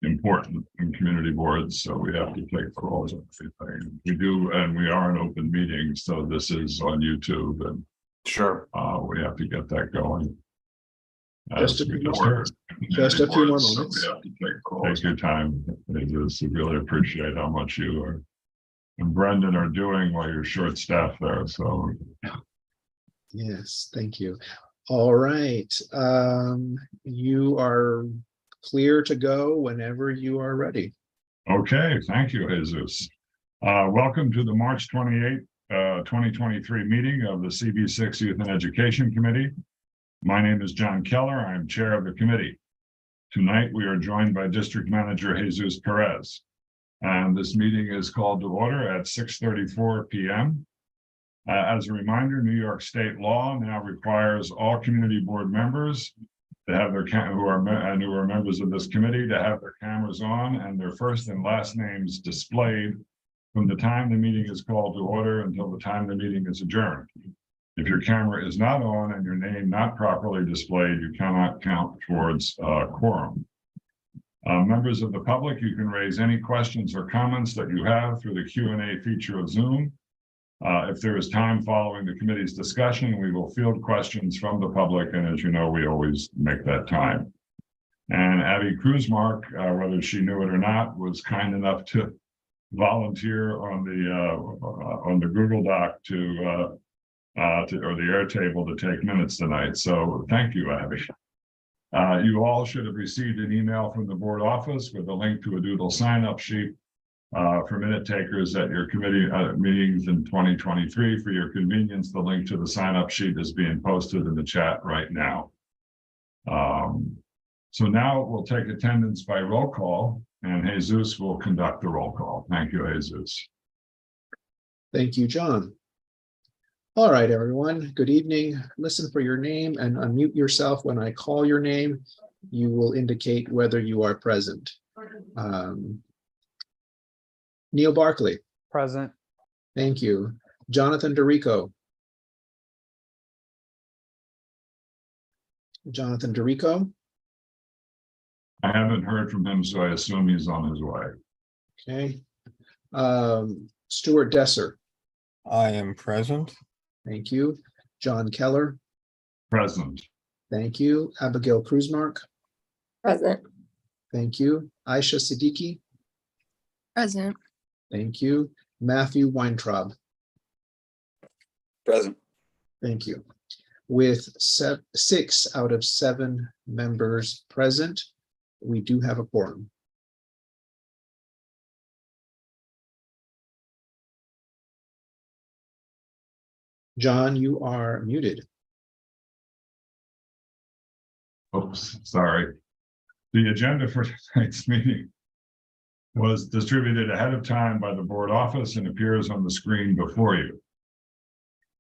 important in community boards, so we have to take calls on everything. We do, and we are an open meeting, so this is on YouTube, and Sure. we have to get that going. Just a few more moments. So take your time. I just really appreciate how much you and Brendan are doing while you're short staffed there. So Yes, thank you. All right. You are clear to go whenever you are ready. okay, thank you, Jesus. Welcome to the March 28th, 2023 meeting of the CB6 Youth and Education Committee. My name is John Keller. I am chair of the committee. Tonight, we are joined by District Manager Jesus Perez. And this meeting is called to order at 6:34 p.m. As a reminder, New York state law now requires all community board members to have their who are members of this committee to have their cameras on and their first and last names displayed from the time the meeting is called to order until the time the meeting is adjourned. If your camera is not on and your name not properly displayed, you cannot count towards quorum. Members of the public, you can raise any questions or comments that you have through the Q&A feature of Zoom. If there is time following the committee's discussion, we will field questions from the public, and as you know, we always make that time. And Abby Kruzmark, whether she knew it or not, was kind enough to volunteer on the Google Doc or the Airtable to take minutes tonight. So thank you, Abby. You all should have received an email from the board office with a link to a doodle sign-up sheet for minute takers at your committee meetings in 2023. For your convenience, the link to the sign-up sheet is being posted in the chat right now. So now we'll take attendance by roll call, and Jesus will conduct the roll call. Thank you, Jesus. Thank you, John. All right, everyone. Good evening. Listen for your name and unmute yourself when I call your name. You will indicate whether you are present. Neil Barkley. Present. Thank you. Jonathan DeRico. Jonathan DeRico. I haven't heard from him, so I assume he's on his way. Okay. Stuart Desser. I am present. Thank you. John Keller. Present. Thank you. Abigail Kruzmark. Present. Thank you. Aisha Siddiqui. Present. Thank you. Matthew Weintraub. Present. Thank you. With 6 out of 7 members present, we do have a quorum. John, you are muted. Oops, sorry. The agenda for tonight's meeting was distributed ahead of time by the board office and appears on the screen before you.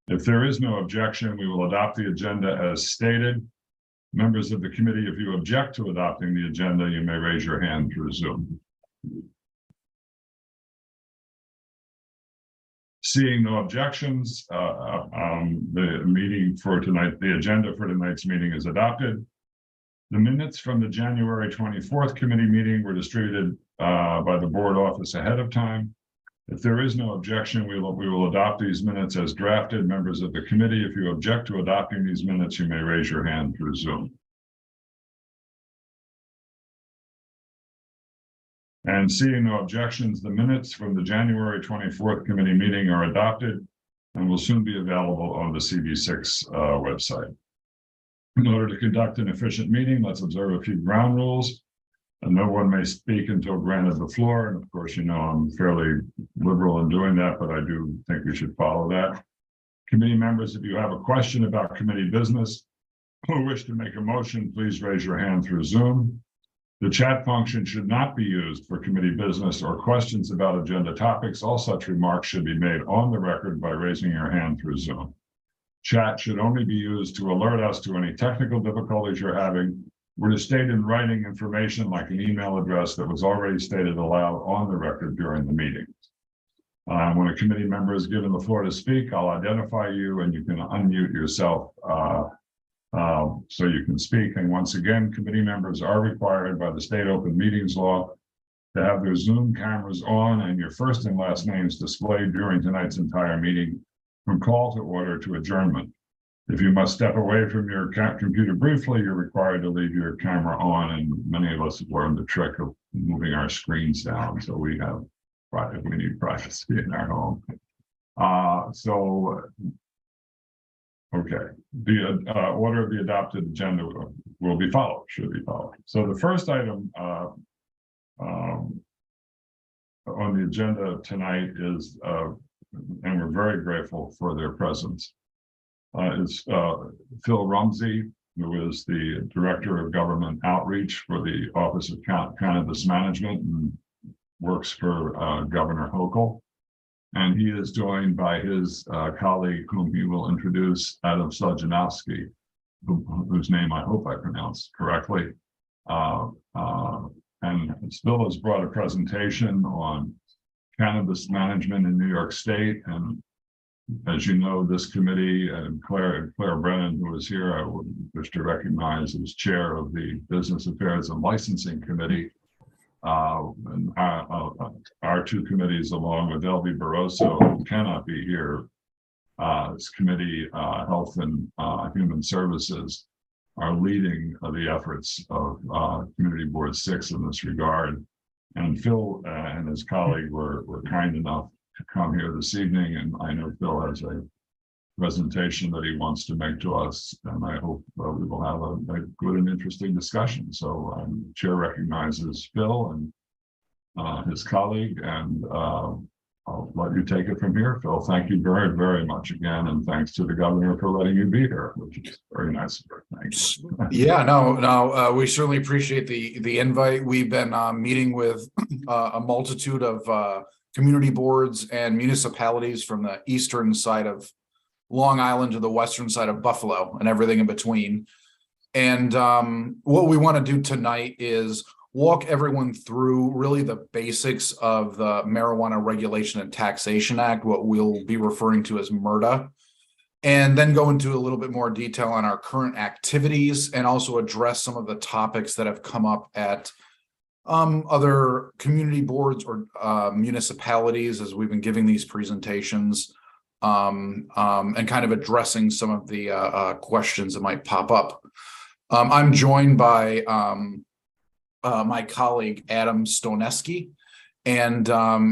If there is no objection, we will adopt the agenda as stated. Members of the committee, if you object to adopting the agenda, you may raise your hand through Zoom. Seeing no objections, the meeting for tonight, the agenda for tonight's meeting is adopted. The minutes from the January 24th committee meeting were distributed by the board office ahead of time. If there is no objection, we will adopt these minutes as drafted. Members of the committee, if you object to adopting these minutes, you may raise your hand through Zoom. And seeing no objections, the minutes from the January 24th committee meeting are adopted and will soon be available on the CB6 website. In order to conduct an efficient meeting, let's observe a few ground rules. And no one may speak until granted the floor. And of course, you know, I'm fairly liberal in doing that, but I do think we should follow that. Committee members, if you have a question about committee business or wish to make a motion, please raise your hand through Zoom. The chat function should not be used for committee business or questions about agenda topics. All such remarks should be made on the record by raising your hand through Zoom. Chat should only be used to alert us to any technical difficulties you're having, or to state in writing information like an email address that was already stated aloud on the record during the meeting. When a committee member is given the floor to speak, I'll identify you and you can unmute yourself so you can speak. And once again, committee members are required by the state open meetings law to have their Zoom cameras on and your first and last names displayed during tonight's entire meeting, from call to order to adjournment. If you must step away from your computer briefly, you're required to leave your camera on, and many of us have learned the trick of moving our screens down, so we need privacy in our home. Okay, the order of the adopted agenda will be followed, should be followed. So the first item on the agenda tonight is, and we're very grateful for their presence, is Phil Rumsey, who is the Director of Government Outreach for the Office of Cannabis Management and works for Governor Hochul. And he is joined by his colleague, whom he will introduce, Adam Sojanowski, whose name I hope I pronounced correctly. And Phil has brought a presentation on cannabis management in New York State. And as you know, this committee, and Claire Brennan, who is here, I would wish to recognize as chair of the Business Affairs and Licensing Committee. And our two committees, along with Elvie Barroso, who cannot be here, this committee, Health and Human Services, are leading the efforts of Community Board 6 in this regard. And Phil and his colleague were kind enough to come here this evening, and I know Phil has a presentation that he wants to make to us, and I hope we will have a good and interesting discussion. So the chair recognizes Phil and his colleague, and I'll let you take it from here. Phil, thank you very, very much again, and thanks to the governor for letting you be here, which is very nice of her. Thanks. Yeah, no, we certainly appreciate the invite. We've been meeting with a multitude of community boards and municipalities from the eastern side of Long Island to the western side of Buffalo and everything in between. And what we want to do tonight is walk everyone through really the basics of the Marijuana Regulation and Taxation Act, what we'll be referring to as MRTA, and then go into a little bit more detail on our current activities and also address some of the topics that have come up at other community boards or municipalities as we've been giving these presentations, and kind of addressing some of the questions that might pop up. I'm joined by my colleague Adam Stoneski, and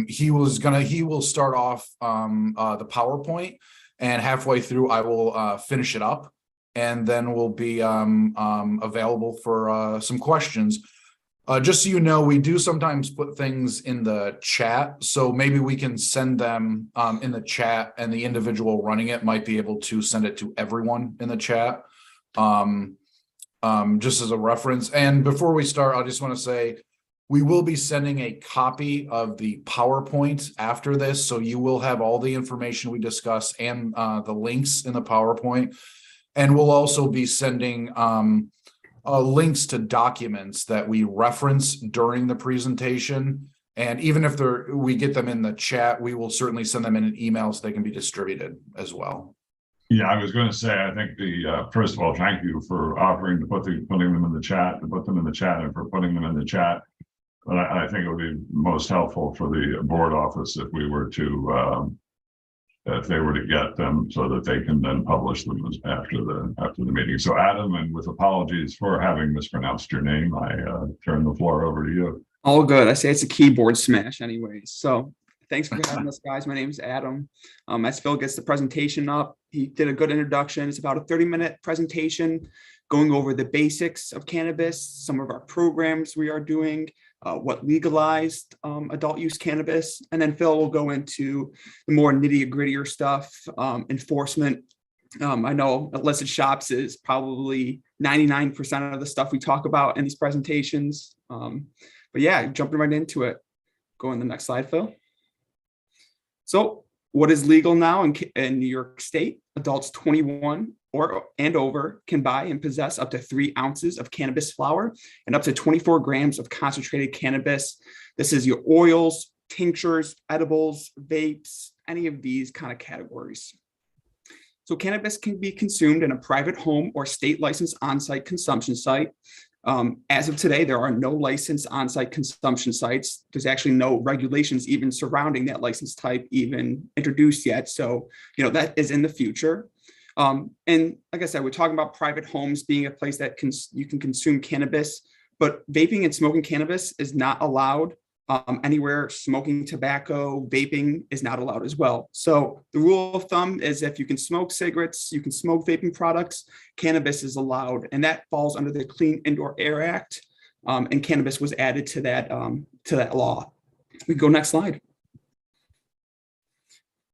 he will start off the PowerPoint, and halfway through I will finish it up, and then we'll be available for some questions. Just so you know, we do sometimes put things in the chat, so maybe we can send them in the chat, and the individual running it might be able to send it to everyone in the chat, just as a reference. And before we start, I just want to say we will be sending a copy of the PowerPoint after this, so you will have all the information we discuss and the links in the PowerPoint, and we'll also be sending links to documents that we reference during the presentation. And even if we get them in the chat, we will certainly send them in an email so they can be distributed as well. Yeah, I was going to say, I think first of all, thank you for offering to putting them in the chat, and for putting them in the chat. But I think it would be most helpful for the board office if we were to, if they were to get them so that they can then publish them after the meeting. So Adam, and with apologies for having mispronounced your name, I turn the floor over to you. All good. I say it's a keyboard smash anyways. So thanks for having us, guys. My name is Adam. As Phil gets the presentation up, he did a good introduction. It's about a 30-minute presentation going over the basics of cannabis, some of our programs we are doing, what legalized adult use cannabis, and then Phil will go into the more nitty-grittier stuff, enforcement. I know illicit shops is probably 99% of the stuff we talk about in these presentations. But yeah, jumping right into it. Go on the next slide, Phil. So what is legal now in New York State? Adults 21 and over can buy and possess up to 3 ounces of cannabis flower and up to 24 grams of concentrated cannabis. This is your oils, tinctures, edibles, vapes, any of these kind of categories. So cannabis can be consumed in a private home or state licensed on-site consumption site. As of today, there are no licensed on-site consumption sites. There's actually no regulations even surrounding that license type even introduced yet. So, that is in the future. And like I said, we're talking about private homes being a place that you can consume cannabis, but vaping and smoking cannabis is not allowed anywhere. Smoking tobacco, vaping is not allowed as well. So the rule of thumb is if you can smoke cigarettes, you can smoke vaping products, cannabis is allowed, and that falls under the Clean Indoor Air Act. And cannabis was added to that law. We go next slide.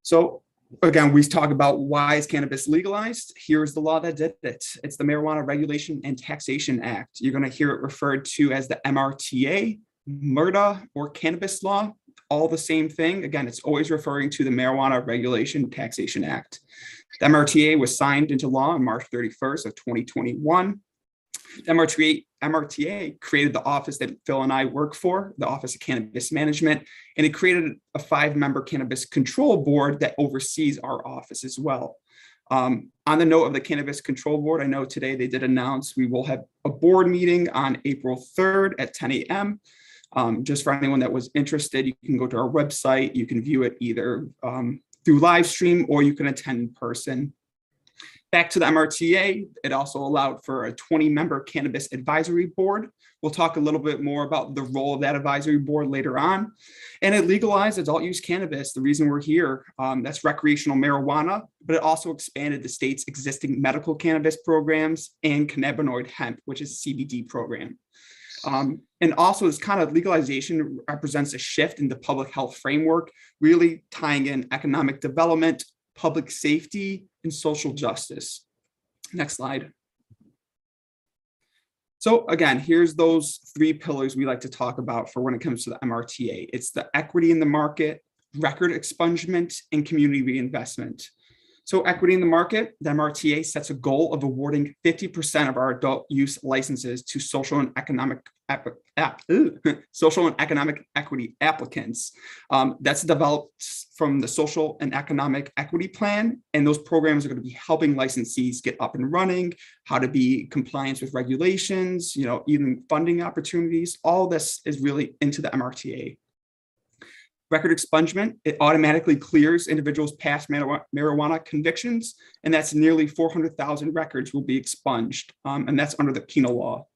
So again, we talk about why is cannabis legalized. Here's the law that did it. It's the Marijuana Regulation and Taxation Act. You're going to hear it referred to as the MRTA, MRTA, or cannabis law, all the same thing. Again, it's always referring to the Marijuana Regulation and Taxation Act. The MRTA was signed into law on March 31st of 2021. The MRTA created the office that Phil and I work for, the Office of Cannabis Management, and it created a 5-member cannabis control board that oversees our office as well. On the note of the Cannabis Control Board, I know today they did announce we will have a board meeting on April 3rd at 10 a.m. Just for anyone that was interested, you can go to our website. You can view it either through live stream or you can attend in person. Back to the MRTA, it also allowed for a 20-member cannabis advisory board. We'll talk a little bit more about the role of that advisory board later on. And it legalized adult use cannabis. The reason we're here, that's recreational marijuana, but it also expanded the state's existing medical cannabis programs and cannabinoid hemp, which is a CBD program. And also this kind of legalization represents a shift in the public health framework, really tying in economic development, public safety, and social justice. Next slide. So again, here's those 3 pillars we like to talk about for when it comes to the MRTA. It's the equity in the market, record expungement, and community reinvestment. So equity in the market, the MRTA sets a goal of awarding 50% of our adult use licenses to social and economic equity applicants. That's developed from the Social and Economic Equity Plan, and those programs are going to be helping licensees get up and running, how to be compliant with regulations, even funding opportunities. All this is really into the MRTA. Record expungement, it automatically clears individuals' past marijuana convictions, and that's nearly 400,000 records will be expunged, and that's under the penal law.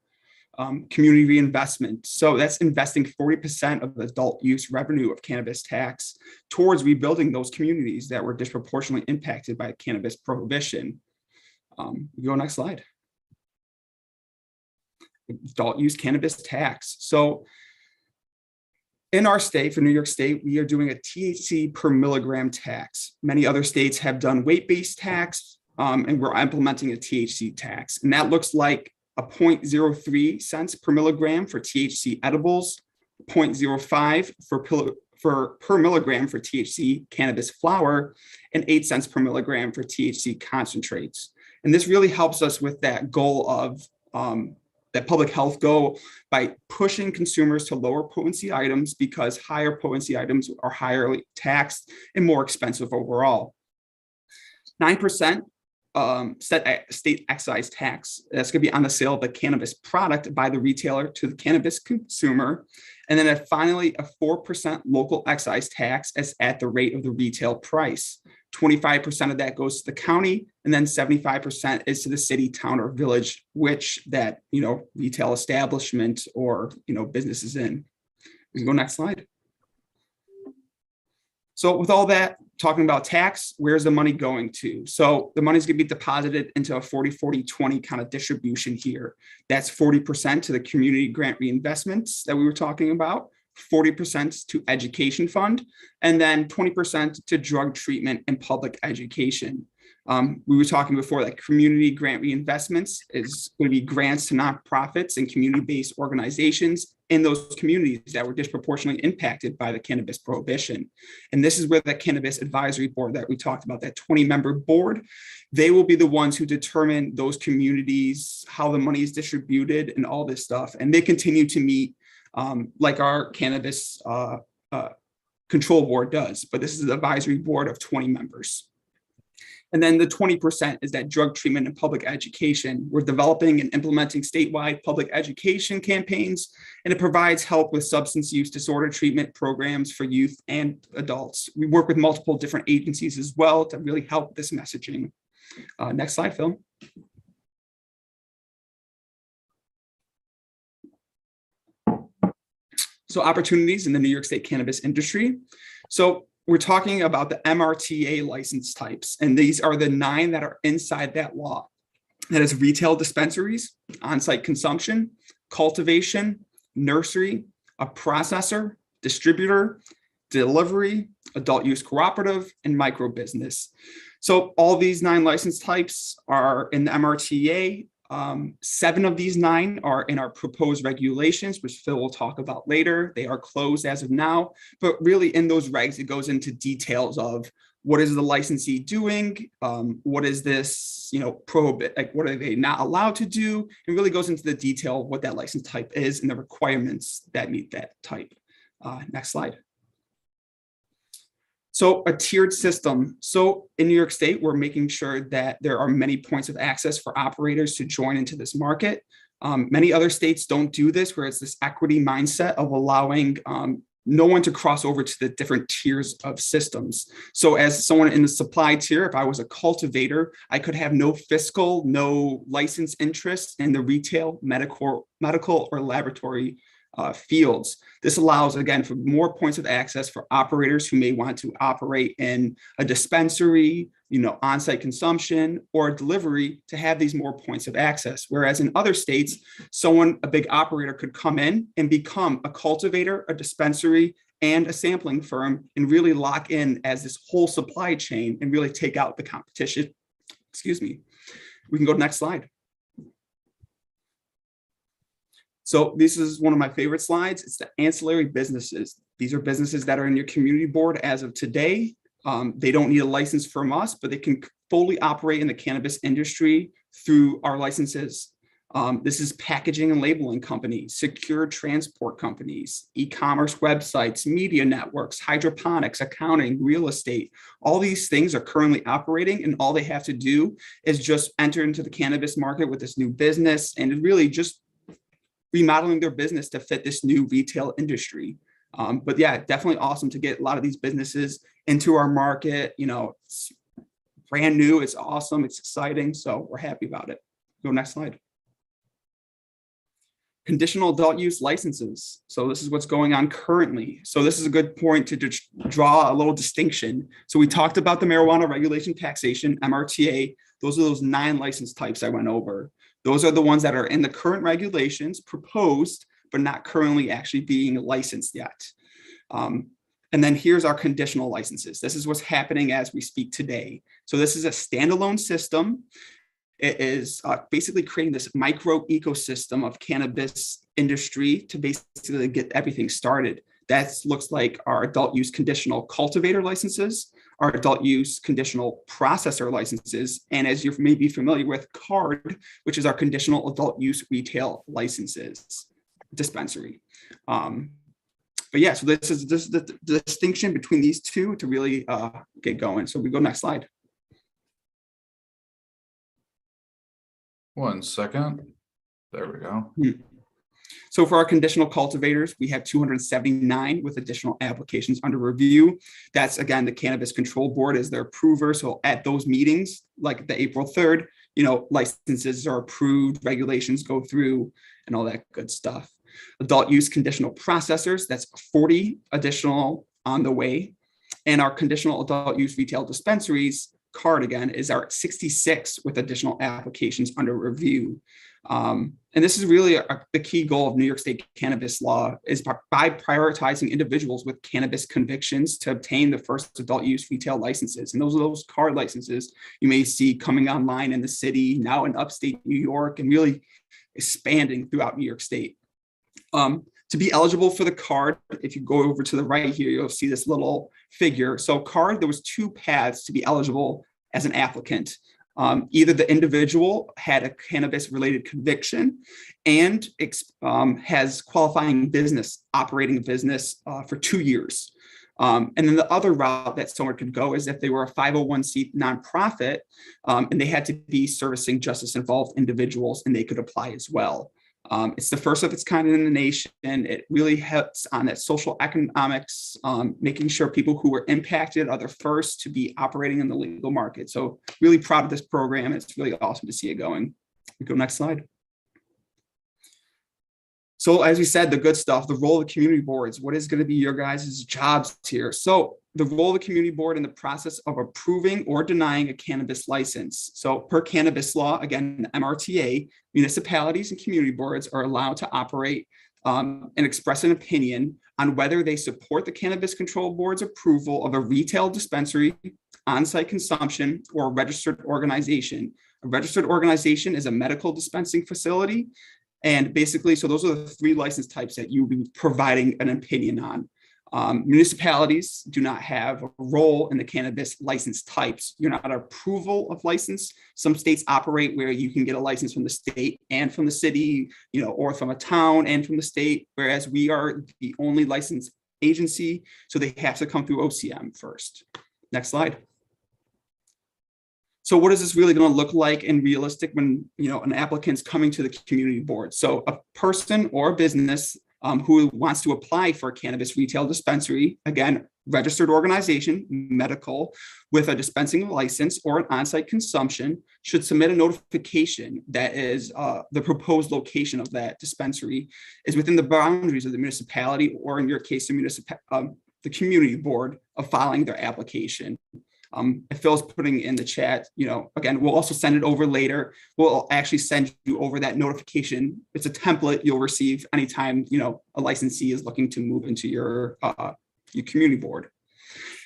Community reinvestment, so that's investing 40% of the adult use revenue of cannabis tax towards rebuilding those communities that were disproportionately impacted by cannabis prohibition. Go next slide. Adult use cannabis tax. So in our state, for New York State, we are doing a THC per milligram tax. Many other states have done weight-based tax, and we're implementing a THC tax. And that looks like a 0.03 cents per milligram for THC edibles, 0.05 per milligram for THC cannabis flower, and 8 cents per milligram for THC concentrates. And this really helps us with that goal of that public health goal by pushing consumers to lower potency items, because higher potency items are higher taxed and more expensive overall. 9% state excise tax. That's going to be on the sale of the cannabis product by the retailer to the cannabis consumer. And then finally, a 4% local excise tax is at the rate of the retail price. 25% of that goes to the county, and then 75% is to the city, town, or village, which that, retail establishment or, business is in. We can go next slide. So with all that, talking about tax, where's the money going to? So the money's going to be deposited into a 40-40-20 kind of distribution here. That's 40% to the community grant reinvestments that we were talking about, 40% to education fund, and then 20% to drug treatment and public education. We were talking before that community grant reinvestments is going to be grants to nonprofits and community-based organizations in those communities that were disproportionately impacted by the cannabis prohibition. And this is where the Cannabis Advisory Board that we talked about, that 20-member board, they will be the ones who determine those communities, how the money is distributed and all this stuff. And they continue to meet like our Cannabis Control Board does, but this is an advisory board of 20 members. And then the 20% is that drug treatment and public education. We're developing and implementing statewide public education campaigns, and it provides help with substance use disorder treatment programs for youth and adults. We work with multiple different agencies as well to really help this messaging. Next slide, Phil. So opportunities in the New York State cannabis industry. So we're talking about the MRTA license types, and these are the 9 that are inside that law. That is retail dispensaries, on-site consumption, cultivation, nursery, a processor, distributor, delivery, adult use cooperative, and micro business. So all these 9 license types are in the MRTA. 7 of these 9 are in our proposed regulations, which Phil will talk about later. They are closed as of now, but really in those regs, it goes into details of what is the licensee doing, what is this, prohibit, like what are they not allowed to do, and really goes into the detail of what that license type is and the requirements that meet that type. Next slide. So a tiered system. So in New York State, we're making sure that there are many points of access for operators to join into this market. Many other states don't do this, where it's this equity mindset of allowing no one to cross over to the different tiers of systems. So as someone in the supply tier, if I was a cultivator, I could have no fiscal, no license interest in the retail, medical or laboratory fields. This allows, again, for more points of access for operators who may want to operate in a dispensary, on-site consumption or delivery, to have these more points of access. Whereas in other states, a big operator could come in and become a cultivator, a dispensary, and a sampling firm, and really lock in as this whole supply chain and really take out the competition. Excuse me. We can go to the next slide. So this is one of my favorite slides. It's the ancillary businesses. These are businesses that are in your community board as of today. They don't need a license from us, but they can fully operate in the cannabis industry through our licenses. This is packaging and labeling companies, secure transport companies, e-commerce websites, media networks, hydroponics, accounting, real estate. All these things are currently operating, and all they have to do is just enter into the cannabis market with this new business, and really just remodeling their business to fit this new retail industry. But yeah, definitely awesome to get a lot of these businesses into our market. It's brand new, it's awesome, it's exciting. So we're happy about it. Go next slide. Conditional adult use licenses. So this is what's going on currently. So this is a good point to draw a little distinction. So we talked about the marijuana regulation taxation, MRTA. Those are those 9 license types I went over. Those are the ones that are in the current regulations proposed, but not currently actually being licensed yet. And then here's our conditional licenses. This is what's happening as we speak today. So this is a standalone system. It is basically creating this micro ecosystem of cannabis industry to basically get everything started. That looks like our adult use conditional cultivator licenses, our adult use conditional processor licenses, and as you may be familiar with, CARD, which is our conditional adult use retail licenses dispensary. But yeah, so this is the distinction between these two to really get going. So we go next slide. One second. There we go. So for our conditional cultivators, we have 279 with additional applications under review. That's, again, the Cannabis Control Board is their approver. So at those meetings, like the April 3rd, licenses are approved, regulations go through, and all that good stuff. Adult use conditional processors, that's 40 additional on the way. And our conditional adult use retail dispensaries, CARD again, is our 66 with additional applications under review. And this is really the key goal of New York State cannabis law, is by prioritizing individuals with cannabis convictions to obtain the first adult use retail licenses. And those are those CARD licenses you may see coming online in the city, now in upstate New York, and really expanding throughout New York State. To be eligible for the CARD, if you go over to the right here, you'll see this little figure. So CARD, there was 2 paths to be eligible as an applicant. Either the individual had a cannabis-related conviction and has qualifying business, operating a business for 2 years. And then the other route that someone could go is if they were a 501c nonprofit, and they had to be servicing justice-involved individuals, and they could apply as well. It's the first of its kind in the nation. It really helps on that social economics, making sure people who were impacted are the first to be operating in the legal market. So really proud of this program. It's really awesome to see it going. Go next slide. So as we said, the good stuff, the role of the community boards, what is going to be your guys' jobs here? So the role of the community board in the process of approving or denying a cannabis license. So per cannabis law, again, MRTA, municipalities and community boards are allowed to operate and express an opinion on whether they support the Cannabis Control Board's approval of a retail dispensary, on-site consumption, or a registered organization. A registered organization is a medical dispensing facility. And basically, so those are the three license types that you will be providing an opinion on. Municipalities do not have a role in the cannabis license types. You're not an approval of license. Some states operate where you can get a license from the state and from the city, or from a town and from the state, whereas we are the only licensed agency. So they have to come through OCM first. Next slide. So what is this really going to look like and realistic when an applicant's coming to the community board? So a person or a business who wants to apply for a cannabis retail dispensary, again, registered organization, medical, with a dispensing license or an on-site consumption, should submit a notification that is the proposed location of that dispensary is within the boundaries of the municipality, or in your case, the community board, of filing their application. If Phil's putting in the chat, again, we'll also send it over later. We'll actually send you over that notification. It's a template you'll receive anytime, a licensee is looking to move into your community board.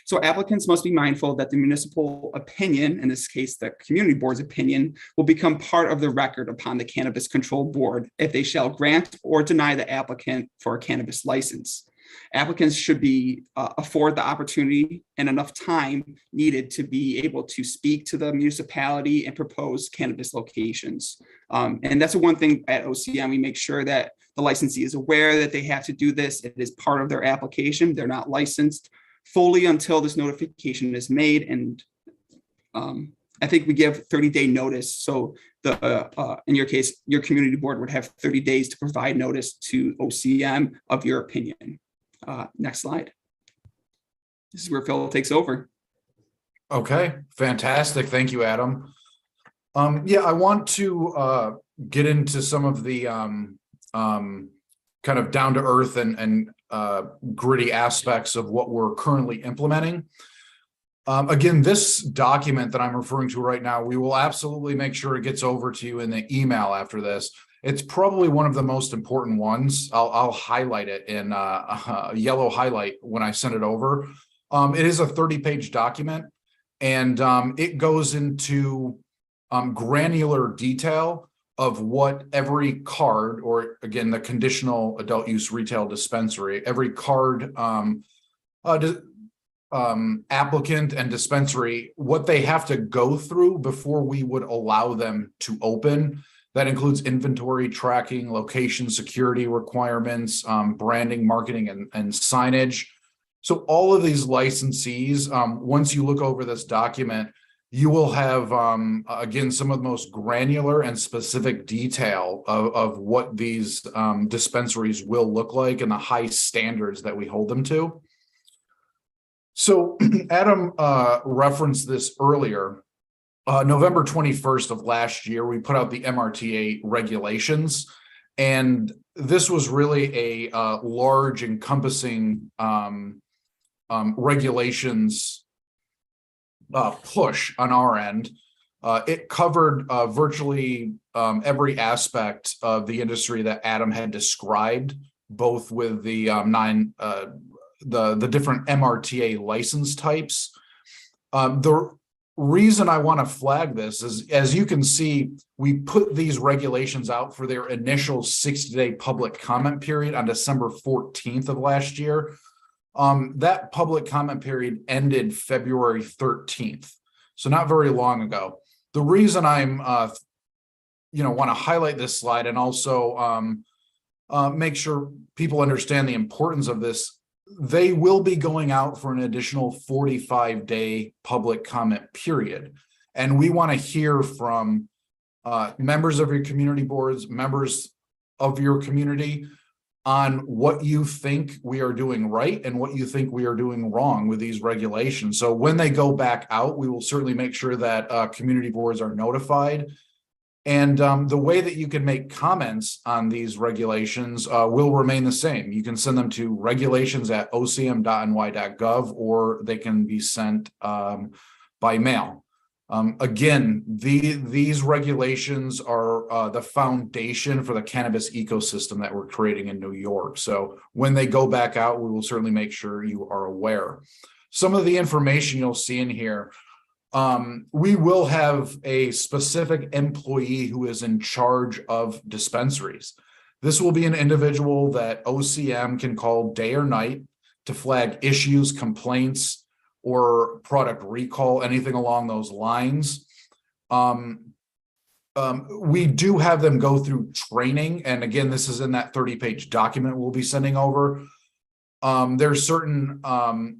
So applicants must be mindful that the municipal opinion, in this case, the community board's opinion, will become part of the record upon the Cannabis Control Board if they shall grant or deny the applicant for a cannabis license. Applicants should be afford the opportunity and enough time needed to be able to speak to the municipality and propose cannabis locations. And that's the one thing at OCM, we make sure that the licensee is aware that they have to do this. It is part of their application. They're not licensed fully until this notification is made. And I think we give 30-day notice. So in your case, your community board would have 30 days to provide notice to OCM of your opinion. Next slide. This is where Phil takes over. Okay, fantastic. Thank you, Adam. Yeah, I want to get into some of the kind of down to earth and gritty aspects of what we're currently implementing. Again, this document that I'm referring to right now, we will absolutely make sure it gets over to you in the email after this. It's probably one of the most important ones. I'll highlight it in a yellow highlight when I send it over. It is a 30-page document, and it goes into granular detail of what every card, or again, the conditional adult use retail dispensary, every card applicant and dispensary, what they have to go through before we would allow them to open. That includes inventory tracking, location security requirements, branding, marketing, and signage. So all of these licensees, once you look over this document, you will have, again, some of the most granular and specific detail of what these dispensaries will look like and the high standards that we hold them to. So Adam referenced this earlier. November 21st of last year, we put out the MRTA regulations, and this was really a large encompassing regulations push on our end. It covered virtually every aspect of the industry that Adam had described, both with the the different MRTA license types. The reason I want to flag this is, as you can see, we put these regulations out for their initial 60-day public comment period on December 14th of last year. That public comment period ended February 13th, so not very long ago. The reason I'm, want to highlight this slide and also make sure people understand the importance of this they will be going out for an additional 45-day public comment period. And we want to hear from members of your community boards, members of your community, on what you think we are doing right and what you think we are doing wrong with these regulations. So when they go back out, we will certainly make sure that community boards are notified. And the way that you can make comments on these regulations will remain the same. You can send them to regulations@ocm.ny.gov, or they can be sent by mail. Again, these regulations are the foundation for the cannabis ecosystem that we're creating in New York. So when they go back out, we will certainly make sure you are aware. Some of the information you'll see in here, we will have a specific employee who is in charge of dispensaries. This will be an individual that OCM can call day or night to flag issues, complaints, or product recall, anything along those lines. We do have them go through training. And again, this is in that 30-page document we'll be sending over. There's certain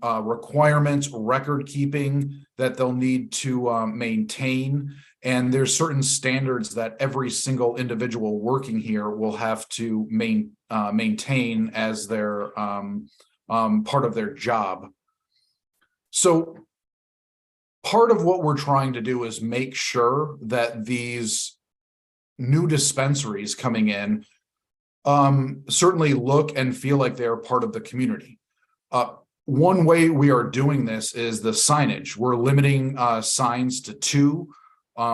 requirements, record keeping that they'll need to maintain. And there's certain standards that every single individual working here will have to maintain as their part of their job. So part of what we're trying to do is make sure that these new dispensaries coming in certainly look and feel like they're part of the community. One way we are doing this is the signage. We're limiting signs to 2.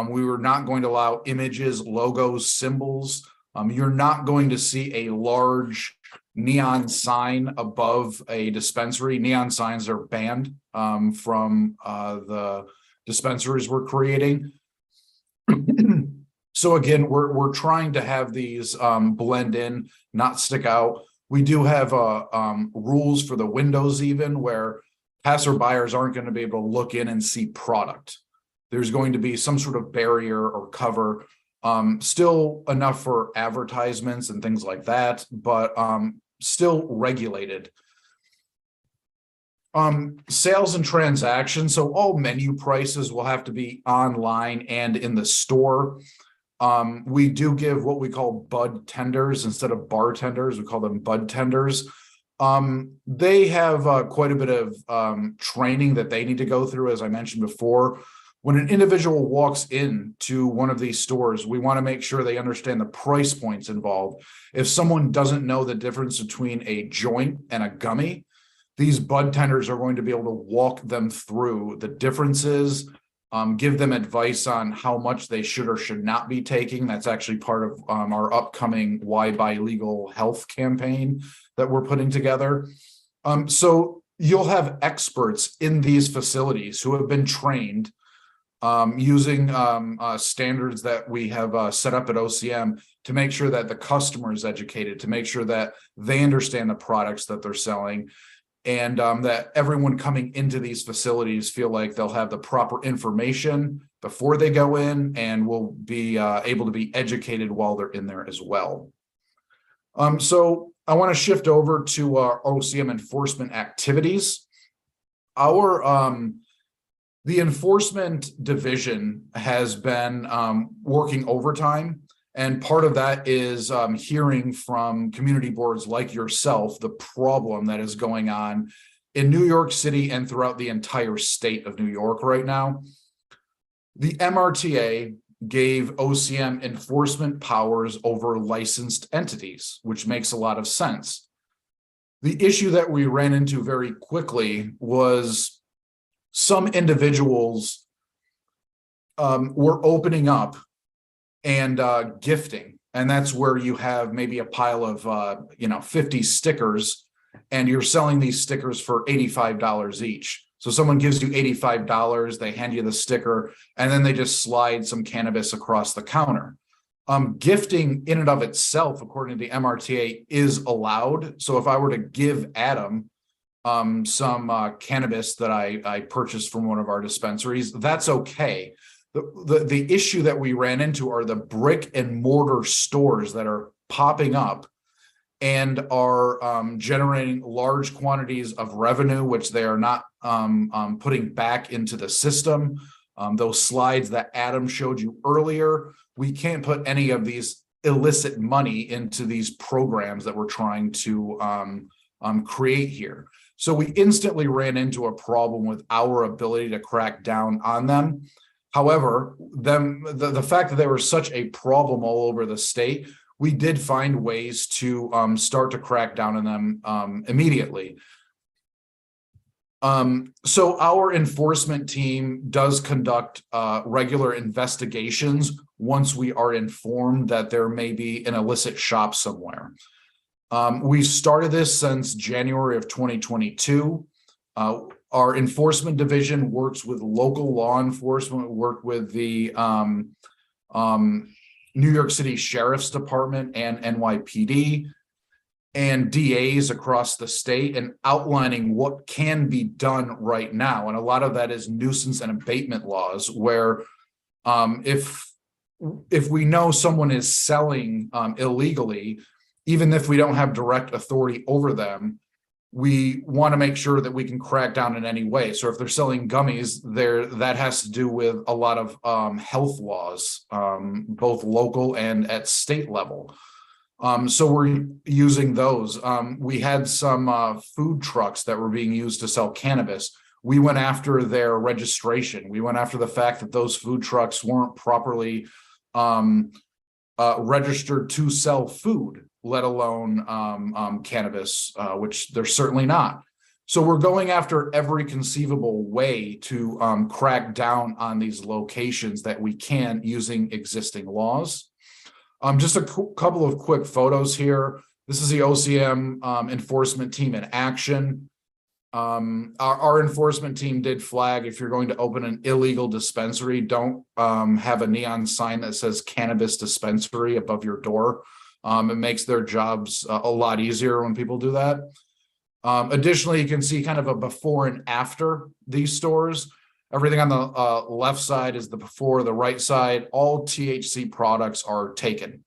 We were not going to allow images, logos, symbols. You're not going to see a large neon sign above a dispensary. Neon signs are banned from the dispensaries we're creating. So again, we're trying to have these blend in, not stick out. We do have rules for the windows, even where passerbyers aren't going to be able to look in and see product. There's going to be some sort of barrier or cover, still enough for advertisements and things like that, but still regulated. Sales and transactions. So all menu prices will have to be online and in the store. We do give what we call bud tenders instead of bartenders. We call them bud tenders. They have quite a bit of training that they need to go through, as I mentioned before. When an individual walks into one of these stores, we want to make sure they understand the price points involved. If someone doesn't know the difference between a joint and a gummy, these bud tenders are going to be able to walk them through the differences, give them advice on how much they should or should not be taking. That's actually part of our upcoming Why Buy Legal Health campaign that we're putting together. So you'll have experts in these facilities who have been trained using standards that we have set up at OCM to make sure that the customer is educated, to make sure that they understand the products that they're selling, and that everyone coming into these facilities feel like they'll have the proper information before they go in and will be able to be educated while they're in there as well. So I want to shift over to our OCM enforcement activities. The enforcement division has been working overtime, and part of that is hearing from community boards like yourself the problem that is going on in New York City and throughout the entire state of New York right now. The MRTA gave OCM enforcement powers over licensed entities, which makes a lot of sense. The issue that we ran into very quickly was some individuals were opening up and gifting, and that's where you have maybe a pile of 50 stickers, and you're selling these stickers for $85 each. So someone gives you $85, they hand you the sticker, and then they just slide some cannabis across the counter. Gifting in and of itself, according to the MRTA, is allowed. So if I were to give Adam some cannabis that I purchased from one of our dispensaries, that's okay. The issue that we ran into are the brick and mortar stores that are popping up and are generating large quantities of revenue, which they are not putting back into the system. Those slides that Adam showed you earlier, we can't put any of these illicit money into these programs that we're trying to create here. So we instantly ran into a problem with our ability to crack down on them. However, the fact that they were such a problem all over the state, we did find ways to start to crack down on them immediately. So our enforcement team does conduct regular investigations once we are informed that there may be an illicit shop somewhere. We started this since January of 2022. Our enforcement division works with local law enforcement, work with the New York City Sheriff's Department and NYPD and DAs across the state, and outlining what can be done right now. And a lot of that is nuisance and abatement laws, where if we know someone is selling illegally, even if we don't have direct authority over them, we want to make sure that we can crack down in any way. So if they're selling gummies, that has to do with a lot of health laws, both local and at state level. So we're using those. We had some food trucks that were being used to sell cannabis. We went after their registration. We went after the fact that those food trucks weren't properly registered to sell food, let alone cannabis, which they're certainly not. So we're going after every conceivable way to crack down on these locations that we can using existing laws. Just a couple of quick photos here. This is the OCM enforcement team in action. Our enforcement team did flag, if you're going to open an illegal dispensary, don't have a neon sign that says cannabis dispensary above your door. It makes their jobs a lot easier when people do that. Additionally, you can see kind of a before and after these stores. Everything on the left side is the before, the right side, all THC products are taken.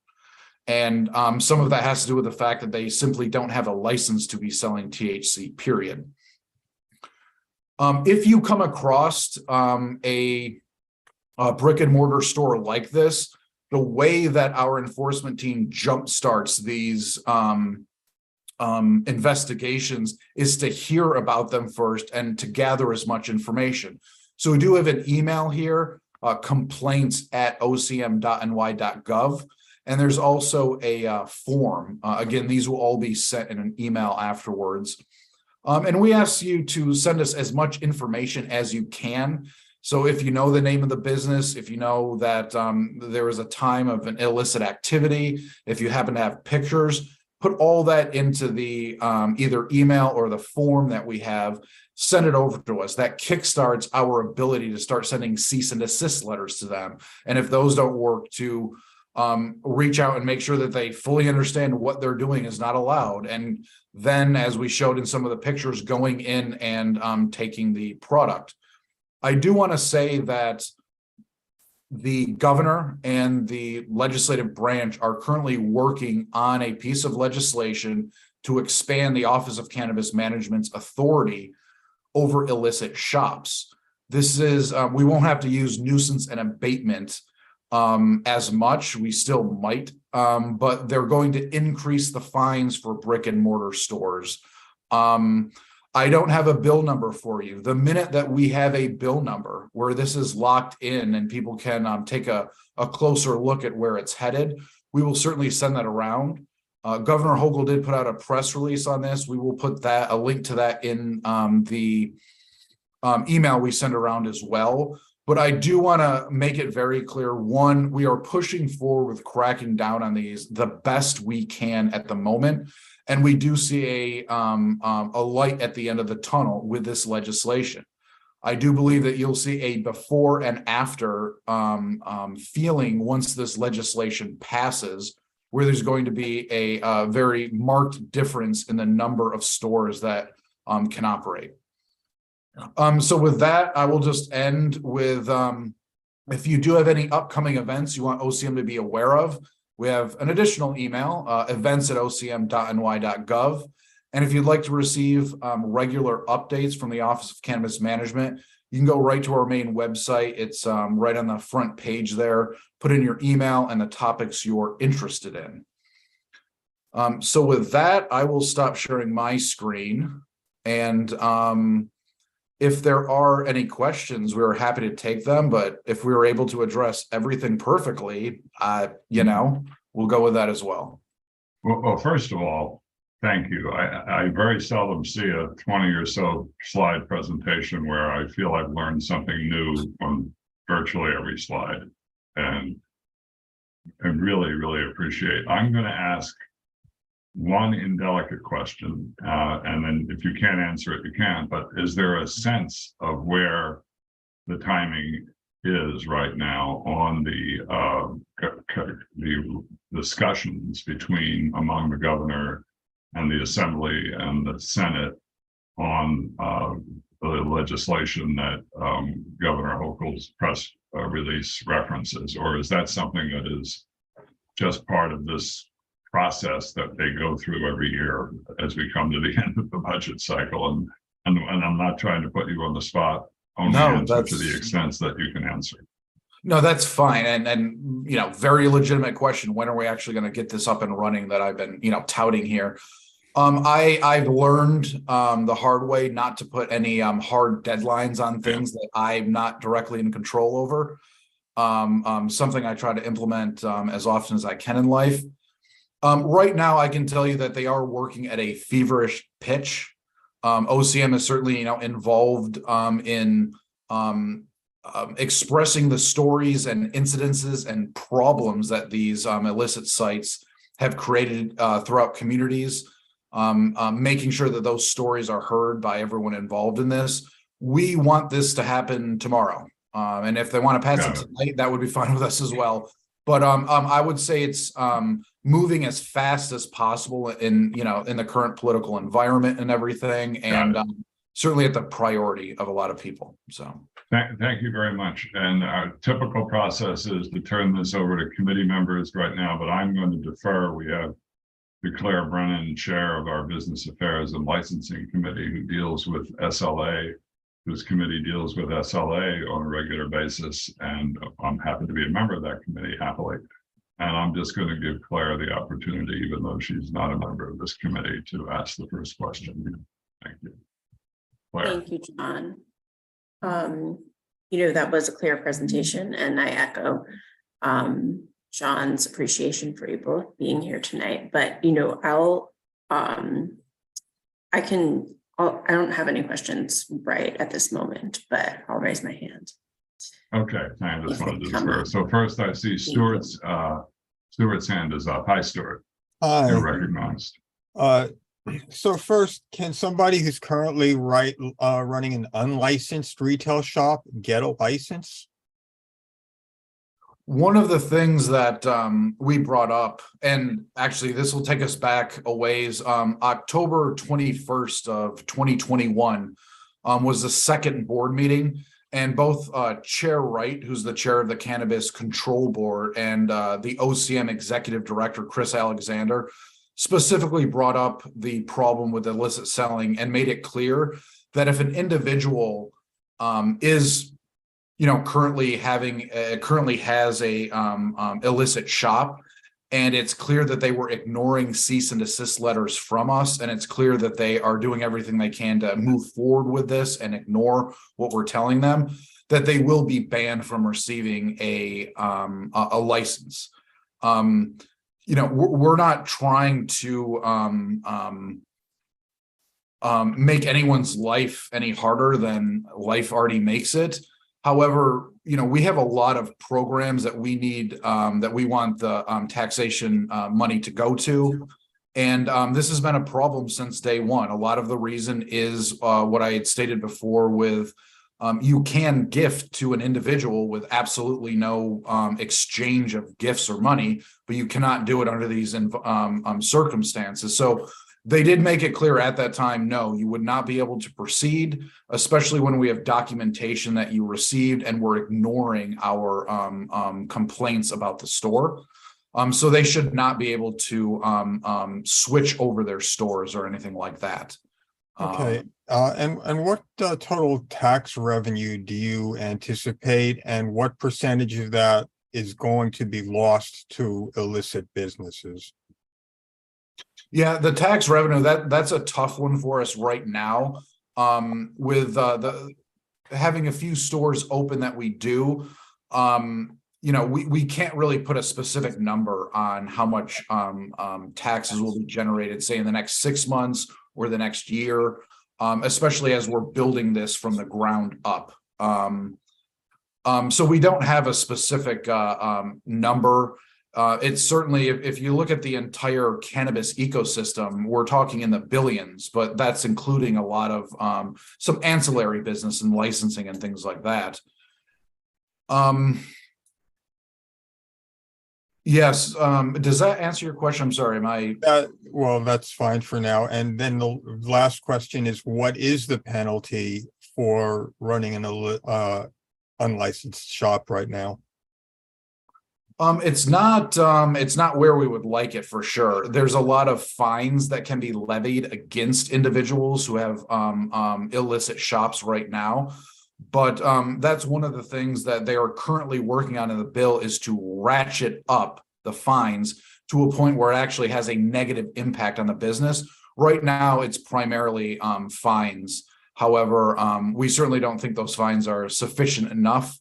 And some of that has to do with the fact that they simply don't have a license to be selling THC, period. If you come across a brick and mortar store like this, the way that our enforcement team jumpstarts these investigations is to hear about them first and to gather as much information. So we do have an email here, complaints@ocm.ny.gov. And there's also a form. Again, these will all be sent in an email afterwards. And we ask you to send us as much information as you can. So if you know the name of the business, if you know that there was a time of an illicit activity, if you happen to have pictures, put all that into the either email or the form that we have, send it over to us. That kickstarts our ability to start sending cease and desist letters to them. And if those don't work, to reach out and make sure that they fully understand what they're doing is not allowed. And then, as we showed in some of the pictures, going in and taking the product. I do want to say that the governor and the legislative branch are currently working on a piece of legislation to expand the Office of Cannabis Management's authority over illicit shops. This is, we won't have to use nuisance and abatement as much. We still might, but they're going to increase the fines for brick and mortar stores. I don't have a bill number for you. The minute that we have a bill number where this is locked in and people can take a closer look at where it's headed, we will certainly send that around. Governor Hochul did put out a press release on this. We will put that, a link to that, in the email we send around as well. But I do want to make it very clear, one, we are pushing forward with cracking down on these the best we can at the moment. And we do see a light at the end of the tunnel with this legislation. I do believe that you'll see a before and after feeling once this legislation passes, where there's going to be a very marked difference in the number of stores that can operate. So with that, I will just end with, if you do have any upcoming events you want OCM to be aware of, We have an additional email, events@ocm.ny.gov. And if you'd like to receive regular updates from the Office of Cannabis Management, you can go right to our main website. It's right on the front page there. Put in your email and the topics you're interested in. So with that, I will stop sharing my screen. And if there are any questions, we're happy to take them. But if we were able to address everything perfectly, we'll go with that as well. Well, first of all, thank you. I very seldom see a 20 or so slide presentation where I feel I've learned something new from virtually every slide. And I really, really appreciate. I'm going to ask one indelicate question, and then if you can't answer it, you can't. But is there a sense of where the timing is right now on the discussions among the governor and the Assembly and the Senate on the legislation that Governor Hochul's press release references, or is that something that is just part of this process that they go through every year as we come to the end of the budget cycle? And I'm not trying to put you on the spot. Only answer to the extent that you can answer. No, that's fine. And very legitimate question. When are we actually going to get this up and running that I've been, touting here? I've learned the hard way not to put any hard deadlines on things that I'm not directly in control over. Something I try to implement as often as I can in life. Right now, I can tell you that they are working at a feverish pitch. OCM is certainly, involved in expressing the stories and incidences and problems that these illicit sites have created throughout communities, making sure that those stories are heard by everyone involved in this. We want this to happen tomorrow. And if they want to pass it tonight, that would be fine with us as well. But I would say it's moving as fast as possible in the current political environment and everything, and certainly at the priority of a lot of people. So thank you very much. And our typical process is to turn this over to committee members right now, but I'm going to defer. We have Claire Brennan, chair of our Business Affairs and Licensing Committee, who deals with SLA, whose committee deals with SLA on a regular basis, and I'm happy to be a member of that committee, happily. And I'm just going to give Claire the opportunity, even though she's not a member of this committee, to ask the first question. Thank you. Claire. Thank you, John. That was a clear presentation, and I echo John's appreciation for you both being here tonight. But I don't have any questions right at this moment, but I'll raise my hand. Okay, I just wanted to defer. So first I see Stuart's hand is up. Hi, Stuart. You're recognized. So first, can somebody who's currently running an unlicensed retail shop get a license? One of the things that we brought up, and actually this will take us back a ways, October 21st of 2021 was the second board meeting, and both Chair Wright, who's the chair of the Cannabis Control Board, and the OCM Executive Director, Chris Alexander, specifically brought up the problem with illicit selling and made it clear that if an individual is currently has a illicit shop, and it's clear that they were ignoring cease and desist letters from us, and it's clear that they are doing everything they can to move forward with this and ignore what we're telling them, that they will be banned from receiving a license. We're not trying to make anyone's life any harder than life already makes it. However, we have a lot of programs that we need, that we want the taxation money to go to. And this has been a problem since day one. A lot of the reason is what I had stated before with you can gift to an individual with absolutely no exchange of gifts or money, but you cannot do it under these circumstances. So they did make it clear at that time, no, you would not be able to proceed, especially when we have documentation that you received and we're ignoring our complaints about the store. So they should not be able to switch over their stores or anything like that. Okay, and what total tax revenue do you anticipate, and what percentage of that is going to be lost to illicit businesses? Yeah, the tax revenue, that's a tough one for us right now. With the having a few stores open that we do, you know, we can't really put a specific number on how much taxes will be generated, say in the next 6 months or the next year, especially as we're building this from the ground up. So we don't have a specific number. It's certainly, if you look at the entire cannabis ecosystem, we're talking in the billions, but that's including a lot of some ancillary business and licensing and things like that. Yes, does that answer your question? I'm sorry, am I? Well, that's fine for now. And then the last question is, what is the penalty for running an unlicensed shop right now? It's not where we would like it for sure. There's a lot of fines that can be levied against individuals who have illicit shops right now. But that's one of the things that they are currently working on in the bill, is to ratchet up the fines to a point where it actually has a negative impact on the business. Right now, it's primarily fines. However, we certainly don't think those fines are sufficient enough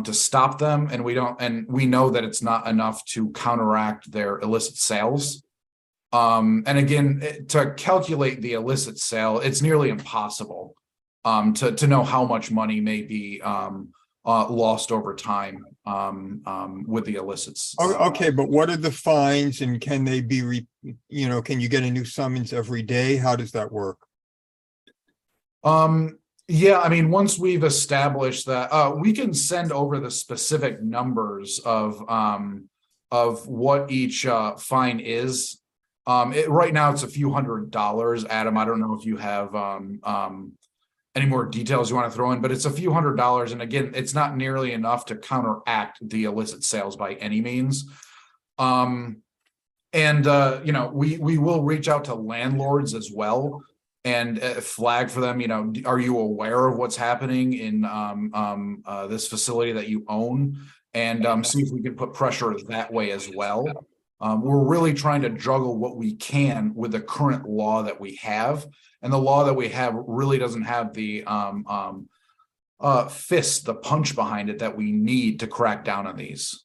to stop them, and we know that it's not enough to counteract their illicit sales. And again, to calculate the illicit sale, it's nearly impossible to know how much money may be lost over time with the illicits. Okay, but what are the fines, and can they be, can you get a new summons every day? How does that work? Yeah, I mean, once we've established that, we can send over the specific numbers of what each fine is. Right now, it's a few $100s. Adam, I don't know if you have any more details you want to throw in, but it's a few $100s. And again, it's not nearly enough to counteract the illicit sales by any means. We will reach out to landlords as well and flag for them, are you aware of what's happening in this facility that you own, and see if we can put pressure that way as well. We're really trying to juggle what we can with the current law that we have, and the law that we have really doesn't have the the punch behind it that we need to crack down on these.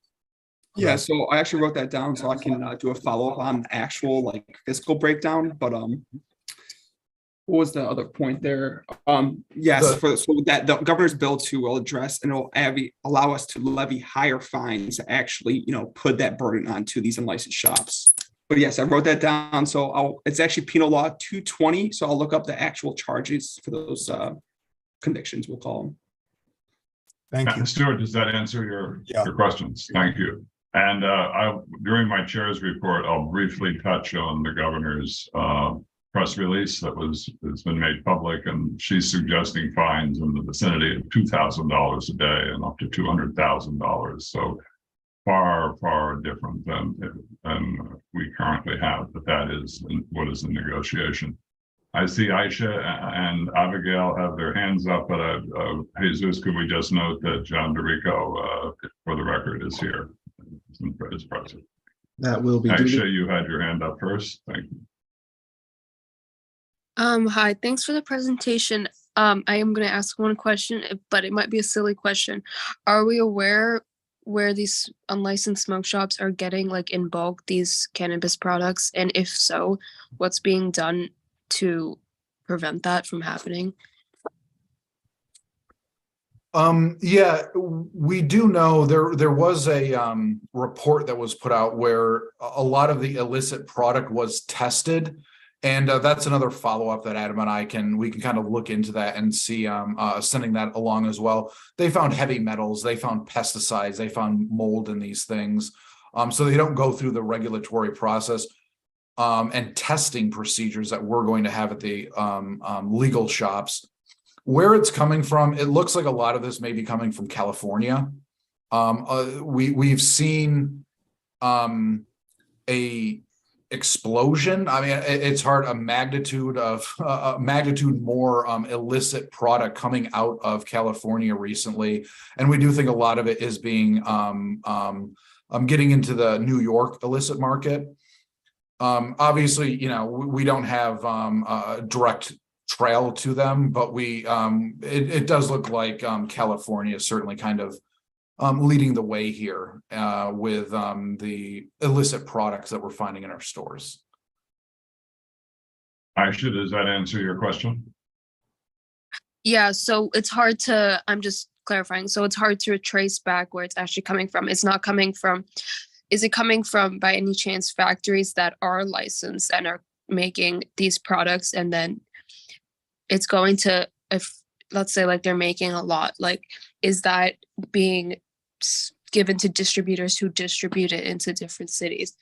Yeah, so I actually wrote that down so I can do a follow-up on the actual fiscal breakdown, but what was the other point there? Yes, so that the governor's bill too will address, and it'll allow us to levy higher fines to actually, put that burden onto these unlicensed shops. But yes, I wrote that down. So it's actually Penal Law 220. So I'll look up the actual charges for those convictions, we'll call them. Thank you. Stuart, does that answer your questions? Thank you. And during my chair's report, I'll briefly touch on the governor's press release that's been made public, and she's suggesting fines in the vicinity of $2,000 a day and up to $200,000. So far different than we currently have, but that is what is in negotiation. I see Aisha and Abigail have their hands up, but Jesus, could we just note that John DeRico, for the record, is here, is present. That will be. Aisha, you had your hand up first. Thank you. Hi, thanks for the presentation. I am going to ask one question, but it might be a silly question. Are we aware where these unlicensed smoke shops are getting, in bulk, these cannabis products? And if so, what's being done to prevent that from happening? Yeah, we do know there was a report that was put out where a lot of the illicit product was tested. And that's another follow-up that Adam and we can kind of look into that and see sending that along as well. They found heavy metals, they found pesticides, they found mold in these things. So they don't go through the regulatory process and testing procedures that we're going to have at the legal shops. Where it's coming from, it looks like a lot of this may be coming from California. We've seen a explosion. I mean, it's hard, a magnitude more illicit product coming out of California recently. And we do think a lot of it is being getting into the New York illicit market. Obviously, you know, we don't have a direct trail to them, but it does look like California is certainly kind of leading the way here with the illicit products that we're finding in our stores. Aisha, does that answer your question? Yeah, so it's hard to, I'm just clarifying, so it's hard to trace back where it's actually coming from. It's not coming from, is it coming from by any chance factories that are licensed and are making these products, and then it's going to, if let's say like they're making a lot, like is that being given to distributors who distribute it into different cities?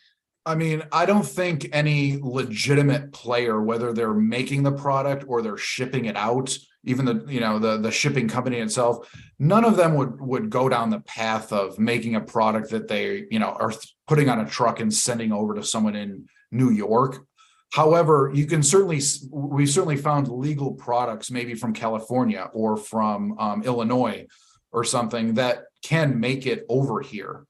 I mean, I don't think any legitimate player, whether they're making the product or they're shipping it out, even the shipping company itself, none of them would go down the path of making a product that they, are putting on a truck and sending over to someone in New York. However, we've certainly found legal products, maybe from California or from Illinois or something, that can make it over here.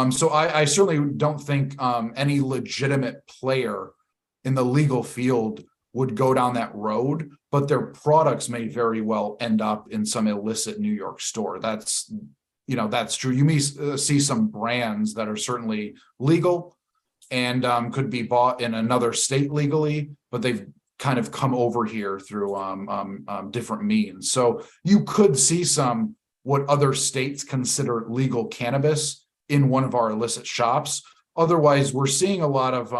So I certainly don't think any legitimate player in the legal field would go down that road, but their products may very well end up in some illicit New York store. That's true. You may see some brands that are certainly legal and could be bought in another state legally, but they've kind of come over here through different means. So you could see some what other states consider legal cannabis in one of our illicit shops. Otherwise, we're seeing a lot of,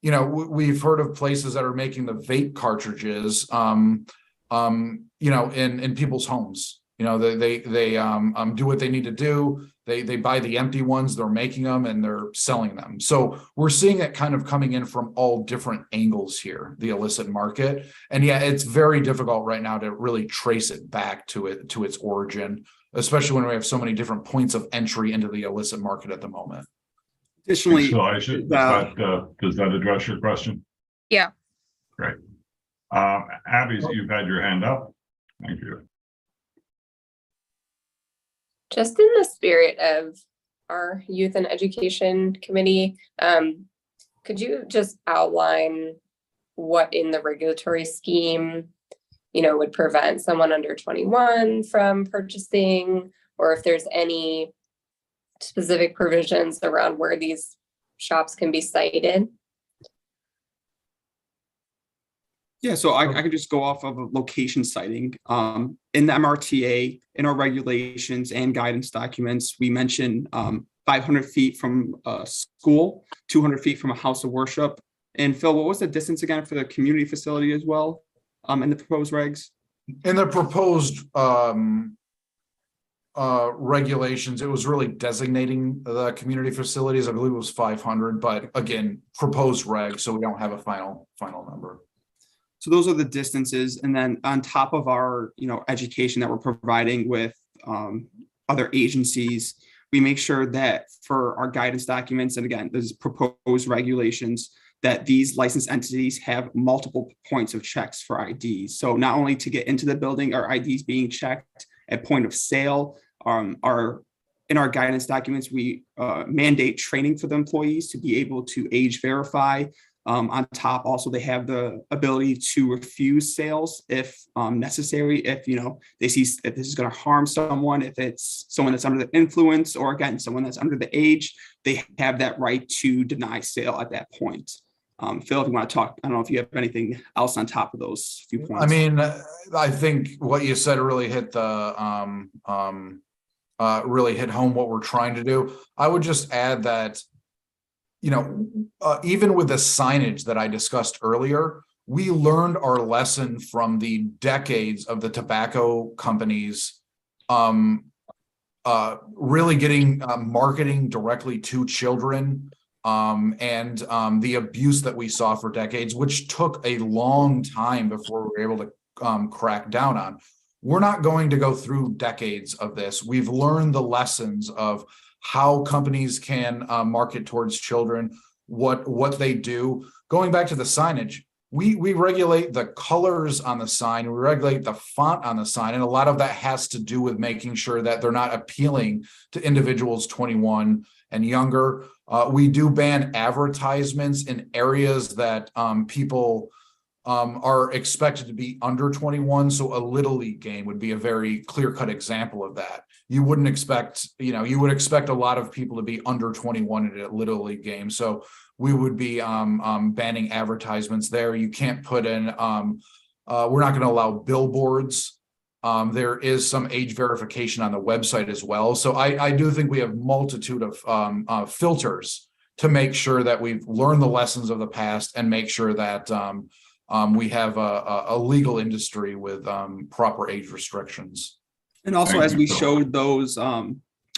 we've heard of places that are making the vape cartridges, in people's homes. They do what they need to do. They buy the empty ones, they're making them and they're selling them. So we're seeing it kind of coming in from all different angles here, the illicit market. And yeah, it's very difficult right now to really trace it back to its origin, especially when we have so many different points of entry into the illicit market at the moment. Additionally, So Aisha, does that address your question? Yeah. Great. Abby, you've had your hand up. Thank you. Just in the spirit of our Youth and Education Committee, could you just outline what in the regulatory scheme, would prevent someone under 21 from purchasing, or if there's any specific provisions around where these shops can be cited? Yeah, so I could just go off of a location citing. In the MRTA, in our regulations and guidance documents, we mention 500 feet from a school, 200 feet from a house of worship. And Phil, what was the distance again for the community facility as well in the proposed regs? In the proposed regulations, it was really designating the community facilities. I believe it was 500, but again, proposed regs, so we don't have a final number. So those are the distances. And then on top of our, education that we're providing with other agencies, we make sure that for our guidance documents, and again, this is proposed regulations, that these licensed entities have multiple points of checks for IDs. So not only to get into the building, our IDs being checked at point of sale, in our guidance documents, we mandate training for the employees to be able to age verify. On top, also, they have the ability to refuse sales if necessary, if they see if this is going to harm someone, if it's someone that's under the influence, or again, someone that's under the age, they have that right to deny sale at that point. Phil, if you want to talk, I don't know if you have anything else on top of those few points. I mean, I think what you said really hit the really hit home what we're trying to do. I would just add that even with the signage that I discussed earlier, we learned our lesson from the decades of the tobacco companies really getting marketing directly to children and the abuse that we saw for decades, which took a long time before we were able to crack down on. We're not going to go through decades of this. We've learned the lessons of how companies can market towards children, what they do. Going back to the signage, we regulate the colors on the sign, we regulate the font on the sign, and a lot of that has to do with making sure that they're not appealing to individuals 21 and younger. We do ban advertisements in areas that people are expected to be under 21. So a Little League game would be a very clear-cut example of that. You wouldn't expect, you would expect a lot of people to be under 21 at a Little League game. So we would be banning advertisements there. You can't put in, we're not going to allow billboards. There is some age verification on the website as well. So I do think we have multitude of filters to make sure that we've learned the lessons of the past and make sure that we have a legal industry with proper age restrictions. And also, Thank as you, we Phil. showed those,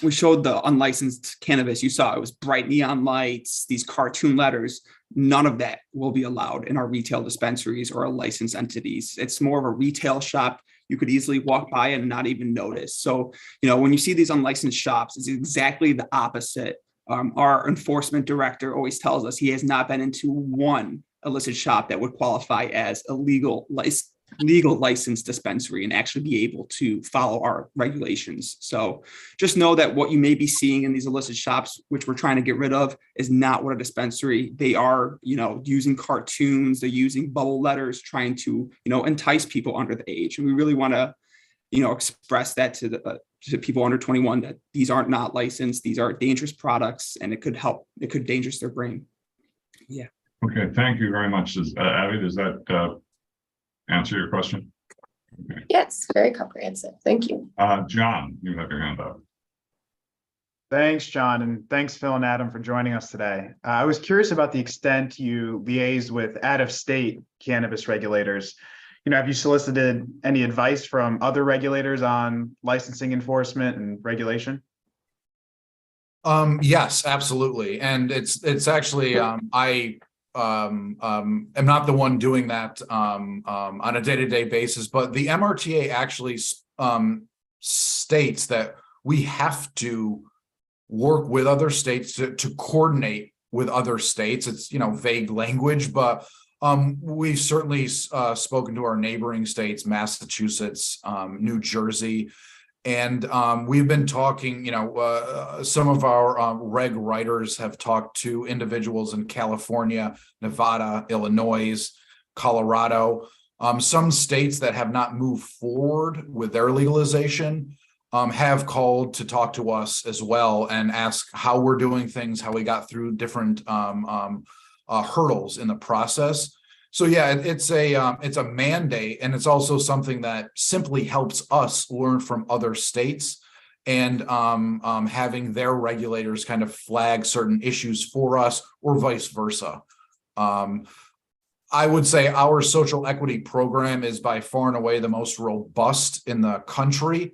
we showed the unlicensed cannabis. You saw it was bright neon lights, these cartoon letters. None of that will be allowed in our retail dispensaries or our licensed entities. It's more of a retail shop. You could easily walk by and not even notice. So, when you see these unlicensed shops, it's exactly the opposite. Our enforcement director always tells us he has not been into one illicit shop that would qualify as a legal licensed dispensary and actually be able to follow our regulations. So just know that what you may be seeing in these illicit shops, which we're trying to get rid of, is not what a dispensary. They are, using cartoons, they're using bubble letters, trying to, entice people under the age. And we really want to, express that to people under 21 that these aren't not licensed, these are dangerous products, and it could dangerous their brain. Yeah. Okay, thank you very much. Abby, does that answer your question? Okay. Yes, very comprehensive. Thank you. John, you have your hand up. Thanks, John, and thanks, Phil and Adam, for joining us today. I was curious about the extent you liaised with out-of-state cannabis regulators. Have you solicited any advice from other regulators on licensing enforcement and regulation? Yes, absolutely. And it's actually, I am not the one doing that on a day-to-day basis, but the MRTA actually states that we have to work with other states to coordinate with other states. It's, vague language, but we've certainly spoken to our neighboring states, Massachusetts, New Jersey, and we've been talking, some of our reg writers have talked to individuals in California, Nevada, Illinois, Colorado, some states that have not moved forward with their legalization have called to talk to us as well and ask how we're doing things, how we got through different hurdles in the process. So yeah, it's a mandate, and it's also something that simply helps us learn from other states and having their regulators kind of flag certain issues for us or vice versa. I would say our social equity program is by far and away the most robust in the country,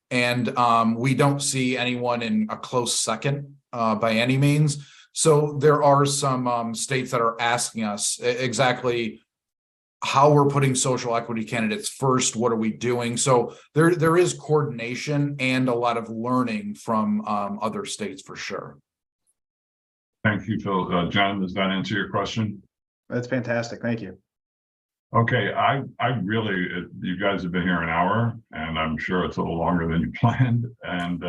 and we don't see anyone in a close second by any means. So there are some states that are asking us exactly how we're putting social equity candidates first. What are we doing? So there is coordination and a lot of learning from other states for sure. Thank you, Phil. John, does that answer your question? That's fantastic. Thank you. Okay, I really, you guys have been here an hour, and I'm sure it's a little longer than you planned. And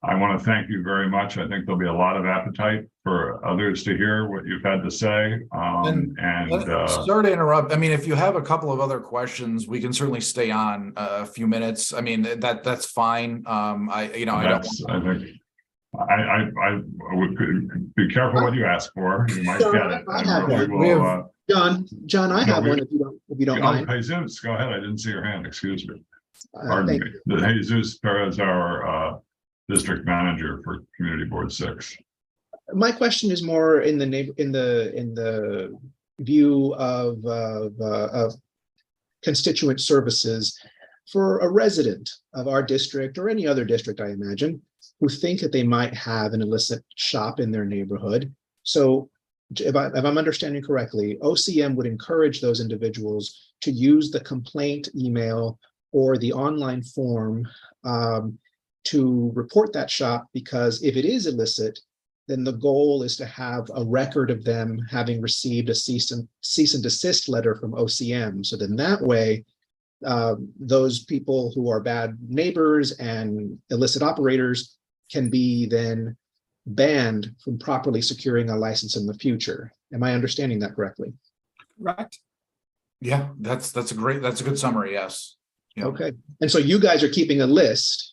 I want to thank you very much. I think there'll be a lot of appetite for others to hear what you've had to say. Sorry to interrupt. I mean, if you have a couple of other questions, we can certainly stay on a few minutes. I mean, that's fine. I would be careful what you ask for. You might get it. I have We one. will, John, I have one if you don't mind. Jesus, go ahead. I didn't see your hand. Excuse me. Thank Pardon me. Jesus Perez, our district manager for Community Board 6. My question is more in the view of constituent services for a resident of our district or any other district, I imagine, who think that they might have an illicit shop in their neighborhood. So if I'm understanding correctly, OCM would encourage those individuals to use the complaint email or the online form to report that shop, because if it is illicit, then the goal is to have a record of them having received a cease and desist letter from OCM. So then that way, those people who are bad neighbors and illicit operators can be then banned from properly securing a license in the future. Am I understanding that correctly? Correct. Yeah, that's a good summary. Yes. Yeah. Okay. And so you guys are keeping a list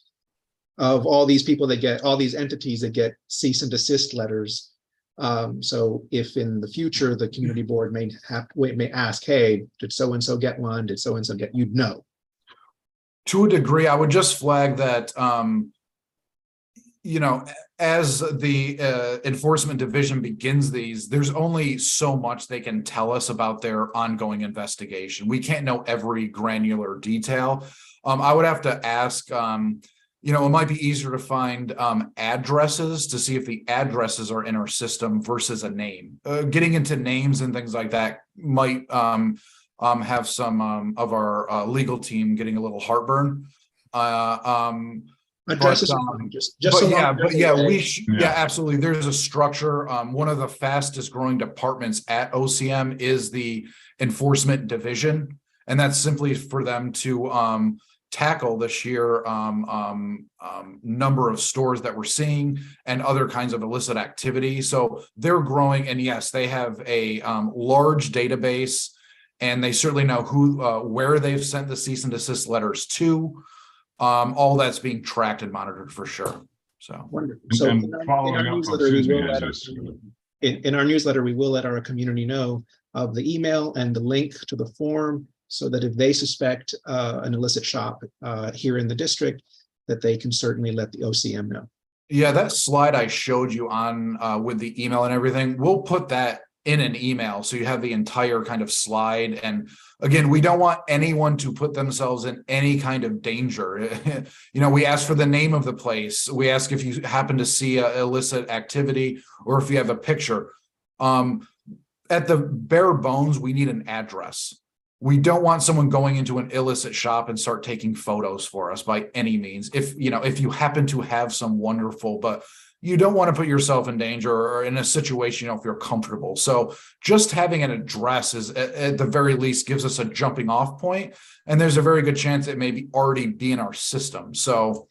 of all these people that get, all these entities that get cease and desist letters. So if in the future, the community board may ask, hey, did so-and-so get one? Did so-and-so get, you'd know. To a degree, I would just flag that, you know, as the enforcement division begins these, there's only so much they can tell us about their ongoing investigation. We can't know every granular detail. I would have to ask, you know, it might be easier to find addresses to see if the addresses are in our system versus a name. Getting into names and things like that might have some of our legal team getting a little heartburn. Addresses, absolutely. There's a structure. One of the fastest growing departments at OCM is the enforcement division, and that's simply for them to tackle the sheer number of stores that we're seeing and other kinds of illicit activity. So they're growing, and yes, they have a large database, and they certainly know who, where they've sent the cease and desist letters to. All that's being tracked and monitored for sure. So wonderful. So in our newsletter, we will let our community know of the email and the link to the form, so that if they suspect an illicit shop here in the district, that they can certainly let the OCM know. Yeah, that slide I showed you on with the email and everything, we'll put that in an email so you have the entire kind of slide. And again, we don't want anyone to put themselves in any kind of danger. You know, we ask for the name of the place. We ask if you happen to see a illicit activity or if you have a picture. At the bare bones, we need an address. We don't want someone going into an illicit shop and start taking photos for us by any means. If you happen to have some wonderful, but you don't want to put yourself in danger or in a situation you don't feel comfortable. So just having an address is at the very least gives us a jumping off point. And there's a very good chance it may already be in our system. So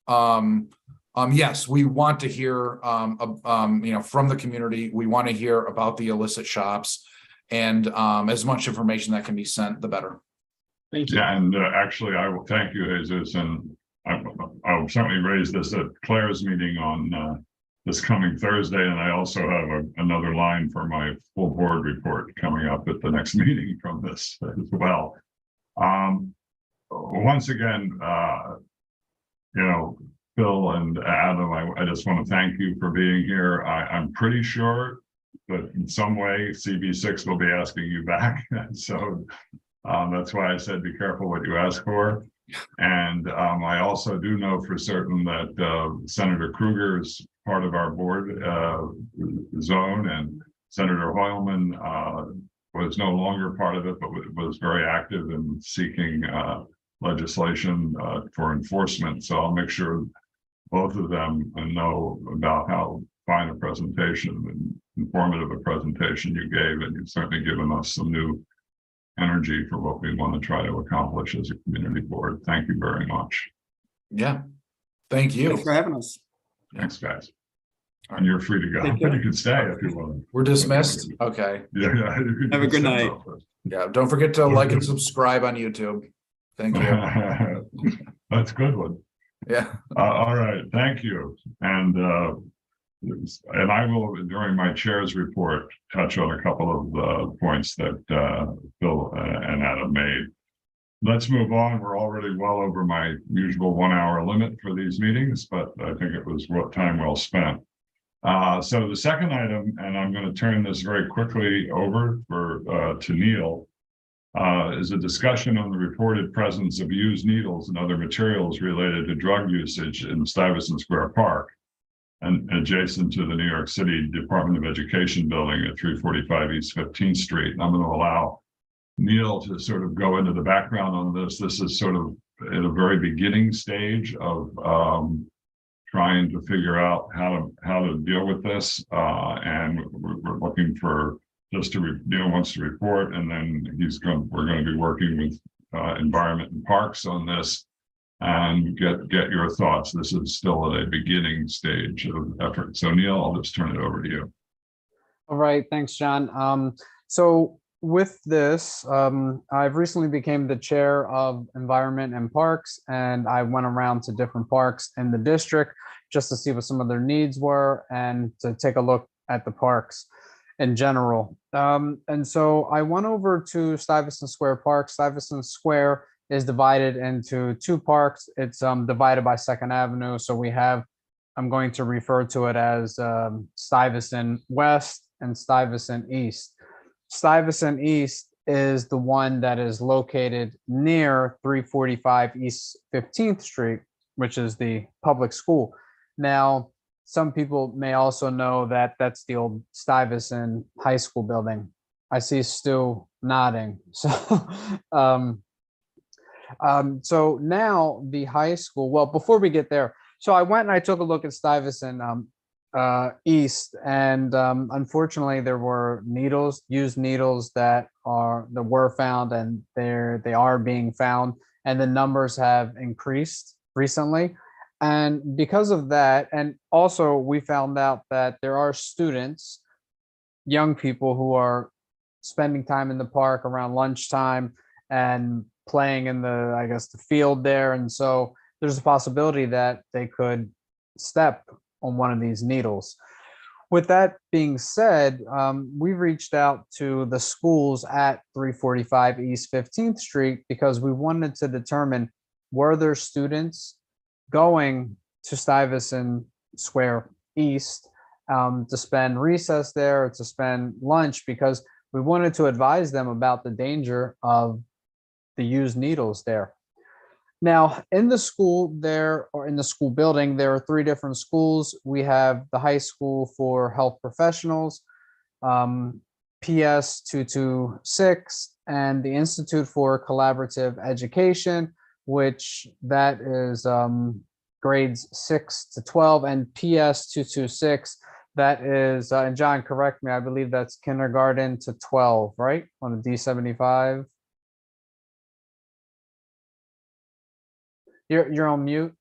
yes, we want to hear from the community. We want to hear about the illicit shops, and as much information that can be sent, the better. Thank you. Yeah, and actually, I will thank you, Jesus, and I'll certainly raise this at Claire's meeting on this coming Thursday, and I also have another line for my full board report coming up at the next meeting from this as well. Once again, Phil and Adam, I just want to thank you for being here. I'm pretty sure that in some way CB6 will be asking you back, so that's why I said be careful what you ask for. And I also do know for certain that Senator Krueger is part of our board zone, and Senator Hoylman was no longer part of it, but was very active in seeking legislation for enforcement. So I'll make sure both of them know about how fine a presentation and informative a presentation you gave, and you've certainly given us some new energy for what we want to try to accomplish as a community board. Thank you very much. Yeah, thank you. Thanks for having us. Thanks, guys. And you're free to go. You can stay if you want. We're dismissed. Okay. Yeah. Have a good night. Yeah. Don't forget to like and subscribe on YouTube. Thank you. That's a good one. Yeah. All right. Thank you. And I will, during my chair's report, touch on a couple of points that Phil and Adam made. Let's move on. We're already well over my usual 1 hour limit for these meetings, but I think it was time well spent. So the second item, and I'm going to turn this very quickly over to Neil, is a discussion on the reported presence of used needles and other materials related to drug usage in Stuyvesant Square Park and adjacent to the New York City Department of Education building at 345 East 15th Street. And I'm going to allow Neil to sort of go into the background on this. This is sort of at a very beginning stage of trying to figure out how to deal with this. And we're looking for Neil wants to report, and then we're going to be working with Environment and Parks on this and get your thoughts. This is still at a beginning stage of effort. So Neil, I'll just turn it over to you. All right, thanks, John. So with this, I've recently became the chair of Environment and Parks, and I went around to different parks in the district just to see what some of their needs were and to take a look at the parks in general. And so I went over to Stuyvesant Square Park. Stuyvesant Square is divided into two parks. It's divided by Second Avenue. So we have, I'm going to refer to it as Stuyvesant West and Stuyvesant East. Stuyvesant East is the one that is located near 345 East 15th Street, which is the public school. Now, some people may also know that that's the old Stuyvesant High School building. I see Stu nodding. So now the high school, well, before we get there, so I went and I took a look at Stuyvesant East, and unfortunately there were used needles that were found, and they are being found, and the numbers have increased recently. And because of that, and also we found out that there are students, young people who are spending time in the park around lunchtime and playing in I guess, the field there. And so there's a possibility that they could step on one of these needles. With that being said, we reached out to the schools at 345 East 15th Street because we wanted to determine, were there students going to Stuyvesant Square East to spend recess there, or to spend lunch, because we wanted to advise them about the danger of the used needles there. Now, in the school there, or in the school building, there are three different schools. We have the high school for health professionals, PS 226, and the Institute for Collaborative Education, which that is grades 6 to 12, and PS 226, that is, and John, correct me, I believe that's kindergarten to 12, right? On the D75. You're on mute.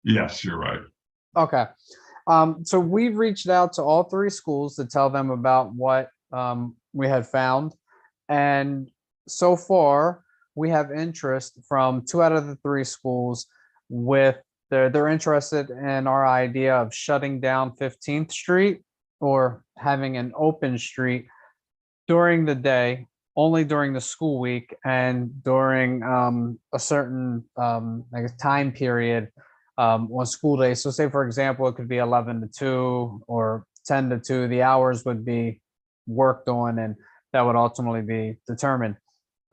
Yes, you're right. Okay. So we've reached out to all three schools to tell them about what we had found. And so far, we have interest from 2 out of the 3 schools with they're interested in our idea of shutting down 15th Street or having an open street during the day, only during the school week, and during a certain I guess time period on school days. So say, for example, it could be 11 to 2 or 10 to 2. The hours would be worked on, and that would ultimately be determined.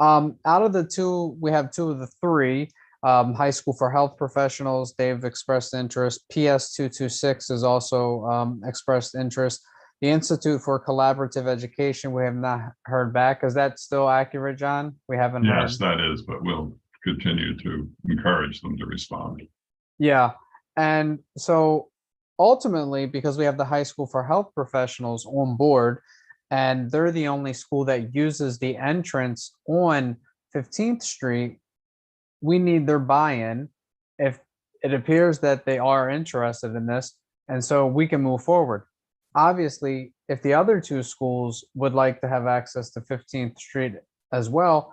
Out of the 2, we have 2 of the 3. High School for Health Professionals, they've expressed interest. PS 226 has also expressed interest. The Institute for Collaborative Education, we have not heard back. Is that still accurate, John? We haven't heard. Yes, that is, but we'll continue to encourage them to respond. Yeah. And so ultimately, because we have the High School for Health Professionals on board, and they're the only school that uses the entrance on 15th Street, we need their buy-in if it appears that they are interested in this, and so we can move forward. Obviously, if the other 2 schools would like to have access to 15th Street as well,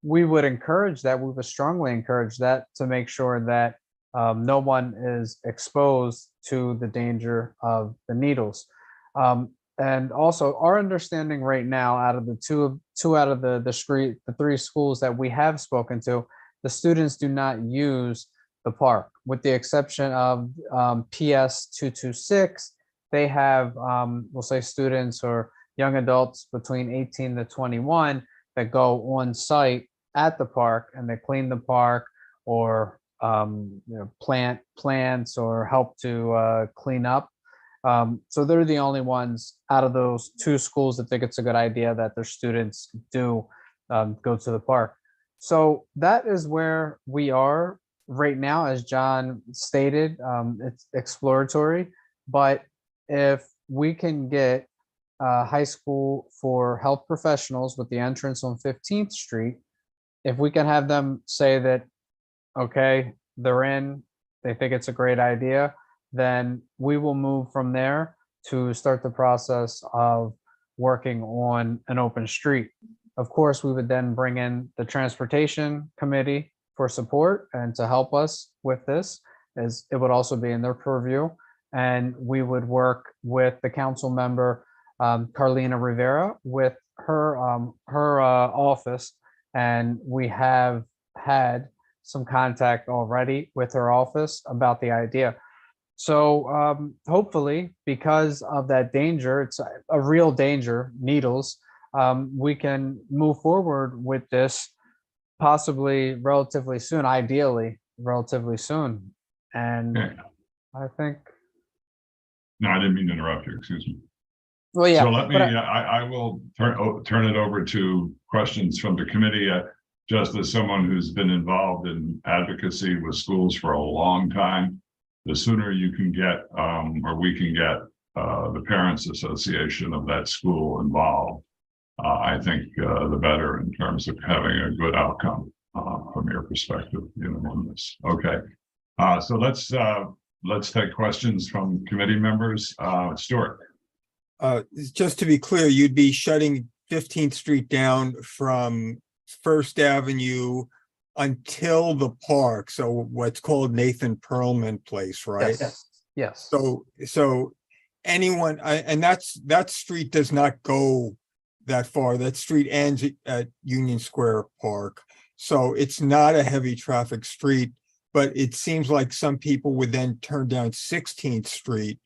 we would encourage that. We would strongly encourage that, to make sure that no one is exposed to the danger of the needles. And also, our understanding right now, out of the two out of the 3 schools that we have spoken to, the students do not use the park, with the exception of PS 226. They have, we'll say, students or young adults between 18 to 21 that go on site at the park, and they clean the park, or plant plants, or help to clean up. So they're the only ones out of those two schools that think it's a good idea that their students do go to the park. So that is where we are right now. As John stated, it's exploratory, but if we can get high school for health professionals with the entrance on 15th Street, if we can have them say that, okay, they're in, they think it's a great idea, then we will move from there to start the process of working on an open street. Of course, we would then bring in the transportation committee for support and to help us with this, as it would also be in their purview. And we would work with the council member, Carlina Rivera, with her office. And we have had some contact already with her office about the idea. So hopefully, because of that danger, it's a real danger, needles, we can move forward with this possibly relatively soon, ideally relatively soon. And Okay. I think, No, I didn't mean to interrupt you, excuse me. well, yeah. So let me, but I will turn it over to questions from the committee. Just as someone who's been involved in advocacy with schools for a long time, the sooner you can get, or we can get the Parents Association of that school involved, I think the better in terms of having a good outcome from your perspective, on this. Okay, so let's take questions from committee members. Stuart. Just to be clear, you'd be shutting 15th Street down from First Avenue until the park. So what's called Nathan Perlman Place, right? yes, yes. So anyone, and that street does not go that far. That street ends at Union Square Park. So it's not a heavy traffic street, but it seems like some people would then turn down 16th Street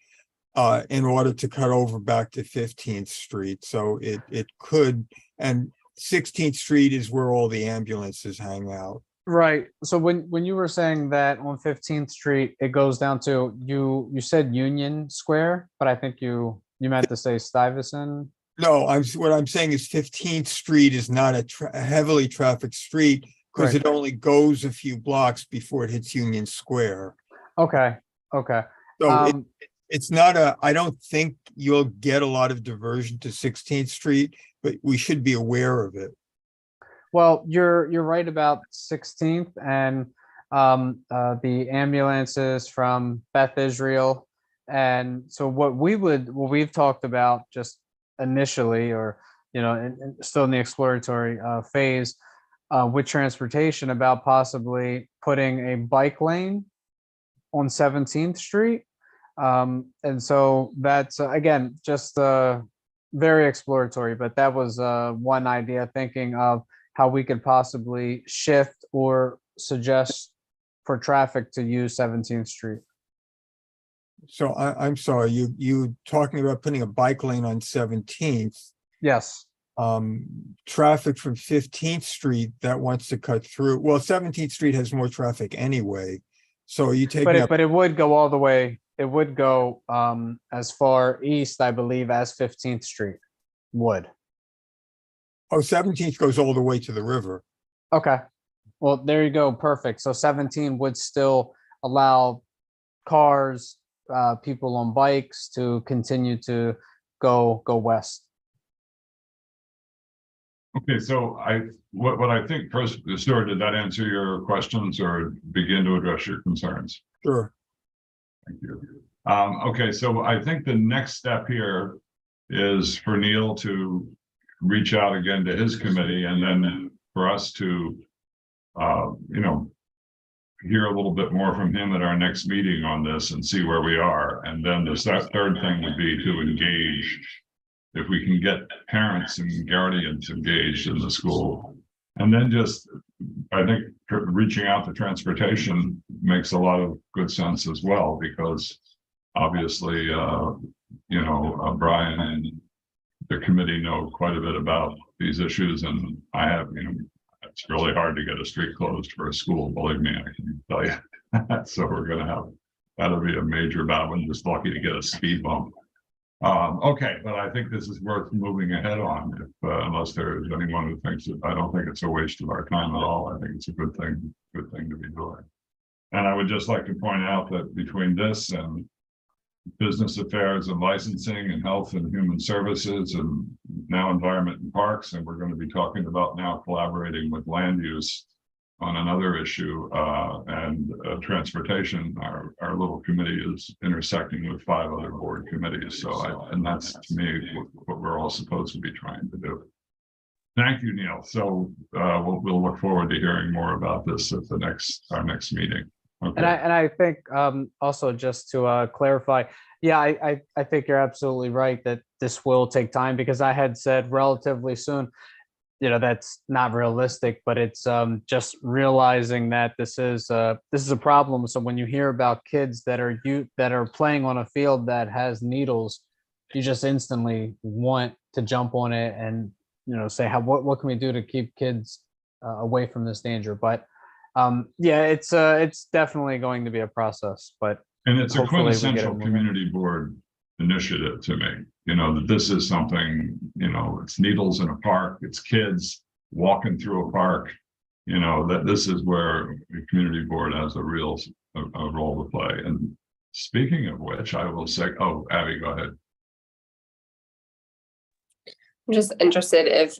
in order to cut over back to 15th Street. So it could, and 16th Street is where all the ambulances hang out. Right. So when you were saying that on 15th Street, it goes down to, you said Union Square, but I think you meant to say Stuyvesant. No, what I'm saying is 15th Street is not a heavily traffic street because Right. it only goes a few blocks before it hits Union Square. Okay. Okay. So it's not I don't think you'll get a lot of diversion to 16th Street, but we should be aware of it. Well, you're right about 16th and the ambulances from Beth Israel. And so what we've talked about just initially, or and still in the exploratory phase with transportation, about possibly putting a bike lane on 17th Street. And so that's again just very exploratory, but that was one idea, thinking of how we could possibly shift or suggest for traffic to use 17th Street. So I'm sorry, you talking about putting a bike lane on 17th. Yes. Traffic from 15th Street that wants to cut through. Well, 17th Street has more traffic anyway. So you take But it would go all the way. It would go as far east, I believe, as 15th Street would. Oh, 17th goes all the way to the river. Okay. Well, there you go. Perfect. So 17 would still allow cars, people on bikes to continue to go west. Okay, so what I think first, Stuart, did that answer your questions or begin to address your concerns? Sure. Thank you. Okay, so I think the next step here is for Neil to reach out again to his committee, and then for us to, hear a little bit more from him at our next meeting on this and see where we are. And then the third thing would be to engage, if we can get parents and guardians engaged in the school. And then just, I think reaching out to transportation makes a lot of good sense as well, because obviously, Brian and the committee know quite a bit about these issues, and I have, it's really hard to get a street closed for a school, believe me, I can tell you. So we're going to have that'll be a major battle. I'm just lucky to get a speed bump. Okay, but I think this is worth moving ahead on, if, unless there is anyone who thinks that. I don't think it's a waste of our time at all. I think it's a good thing to be doing. And I would just like to point out that between this and business affairs and licensing and health and human services and now environment and parks, and we're going to be talking about now collaborating with land use on another issue, and transportation, our little committee is intersecting with 5 other board committees. So and that's to me what we're all supposed to be trying to do. Thank you, Neil. So we'll look forward to hearing more about this at our next meeting. Okay. And I think also just to clarify, yeah, I think you're absolutely right that this will take time, because I had said relatively soon. That's not realistic, but it's just realizing that this is a problem. So when you hear about kids that are playing on a field that has needles, you just instantly want to jump on it and say what can we do to keep kids away from this danger. But yeah, it's definitely going to be a process. But and it's a quintessential community board initiative to me. That this is something, it's needles in a park, it's kids walking through a park, that this is where the community board has a real role to play. And speaking of which, I will say, oh, Abby, go ahead. I'm just interested if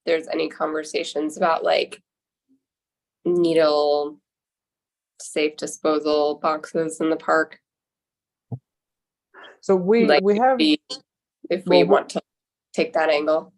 there's any conversations about like needle safe disposal boxes in the park. So we have, if we want to take that angle.